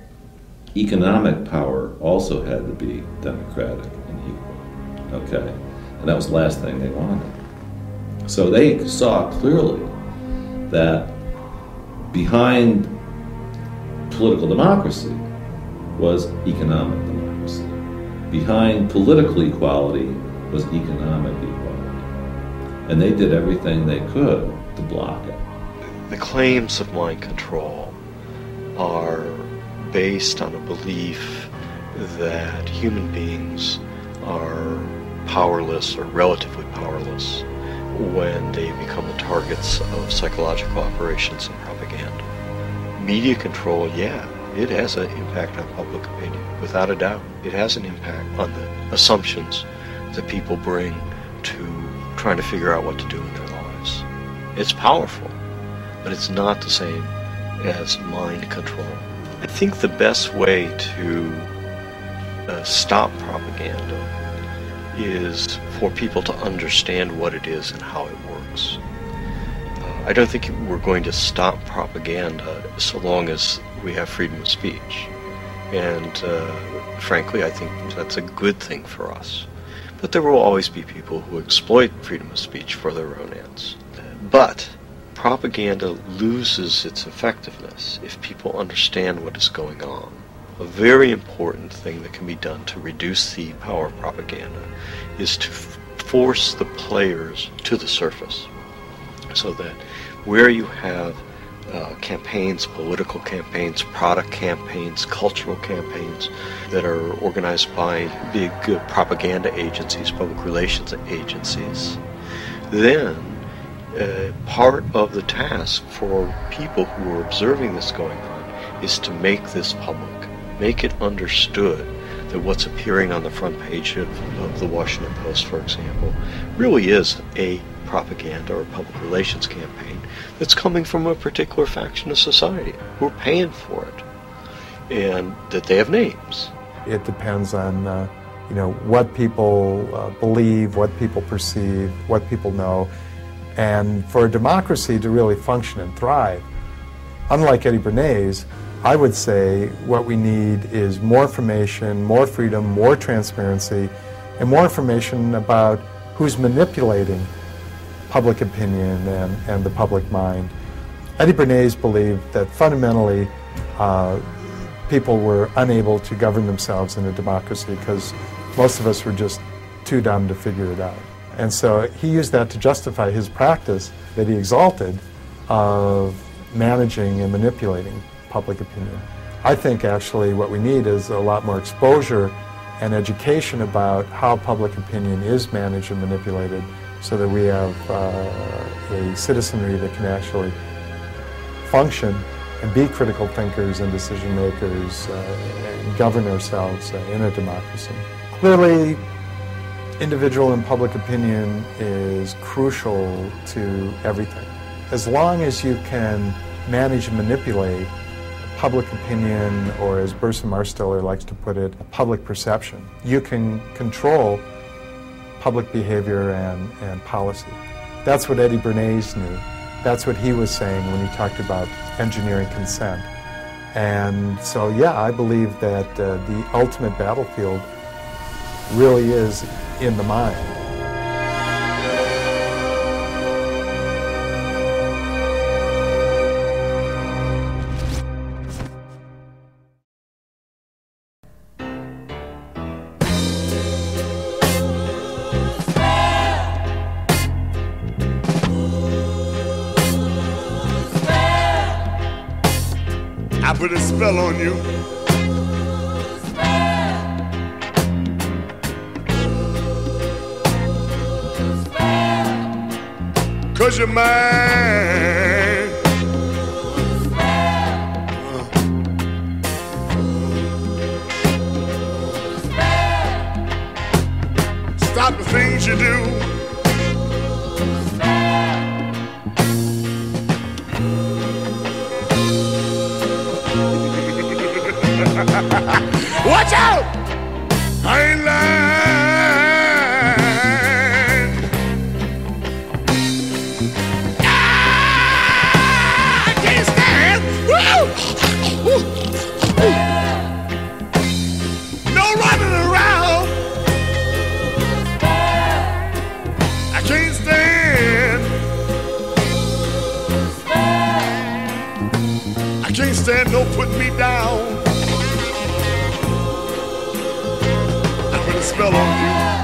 economic power also had to be democratic and equal. Okay? And that was the last thing they wanted. So they saw clearly that behind political democracy was economic democracy. Behind political equality was economic equality. And they did everything they could to block it. The claims of mind control are based on a belief that human beings are powerless or relatively powerless when they become the targets of psychological operations and propaganda. Media control, yeah, it has an impact on public opinion, without a doubt. It has an impact on the assumptions that people bring to trying to figure out what to do in their lives. It's powerful, but it's not the same as mind control. I think the best way to stop propaganda is for people to understand what it is and how it works. I don't think we're going to stop propaganda so long as we have freedom of speech. And frankly, I think that's a good thing for us. But there will always be people who exploit freedom of speech for their own ends. But propaganda loses its effectiveness if people understand what is going on. A very important thing that can be done to reduce the power of propaganda is to force the players to the surface, so that where you have campaigns, political campaigns, product campaigns, cultural campaigns that are organized by big propaganda agencies, public relations agencies, then part of the task for people who are observing this going on is to make this public, make it understood that what's appearing on the front page of the Washington Post, for example, really is a propaganda or public relations campaign that's coming from a particular faction of society who are paying for it, and that they have names. It depends on what people believe, what people perceive, what people know. And for a democracy to really function and thrive, unlike Eddie Bernays, I would say what we need is more information, more freedom, more transparency, and more information about who's manipulating public opinion and the public mind. Eddie Bernays believed that fundamentally people were unable to govern themselves in a democracy because most of us were just too dumb to figure it out. And so he used that to justify his practice that he exalted of managing and manipulating public opinion. I think actually what we need is a lot more exposure and education about how public opinion is managed and manipulated, so that we have a citizenry that can actually function and be critical thinkers and decision makers and govern ourselves in a democracy. Clearly, individual and public opinion is crucial to everything. As long as you can manage and manipulate public opinion, or as Burson Marsteller likes to put it, public perception, you can control public behavior and policy. That's what Eddie Bernays knew. That's what he was saying when he talked about engineering consent. And so, yeah, I believe that the ultimate battlefield really is in the mind. I put a spell on you. Cause you're mine. Stop the things you do. Watch out! I ain't lying. I can't stand. Woo! No running around. I can't stand. I can't stand no putting me down. Spell on you.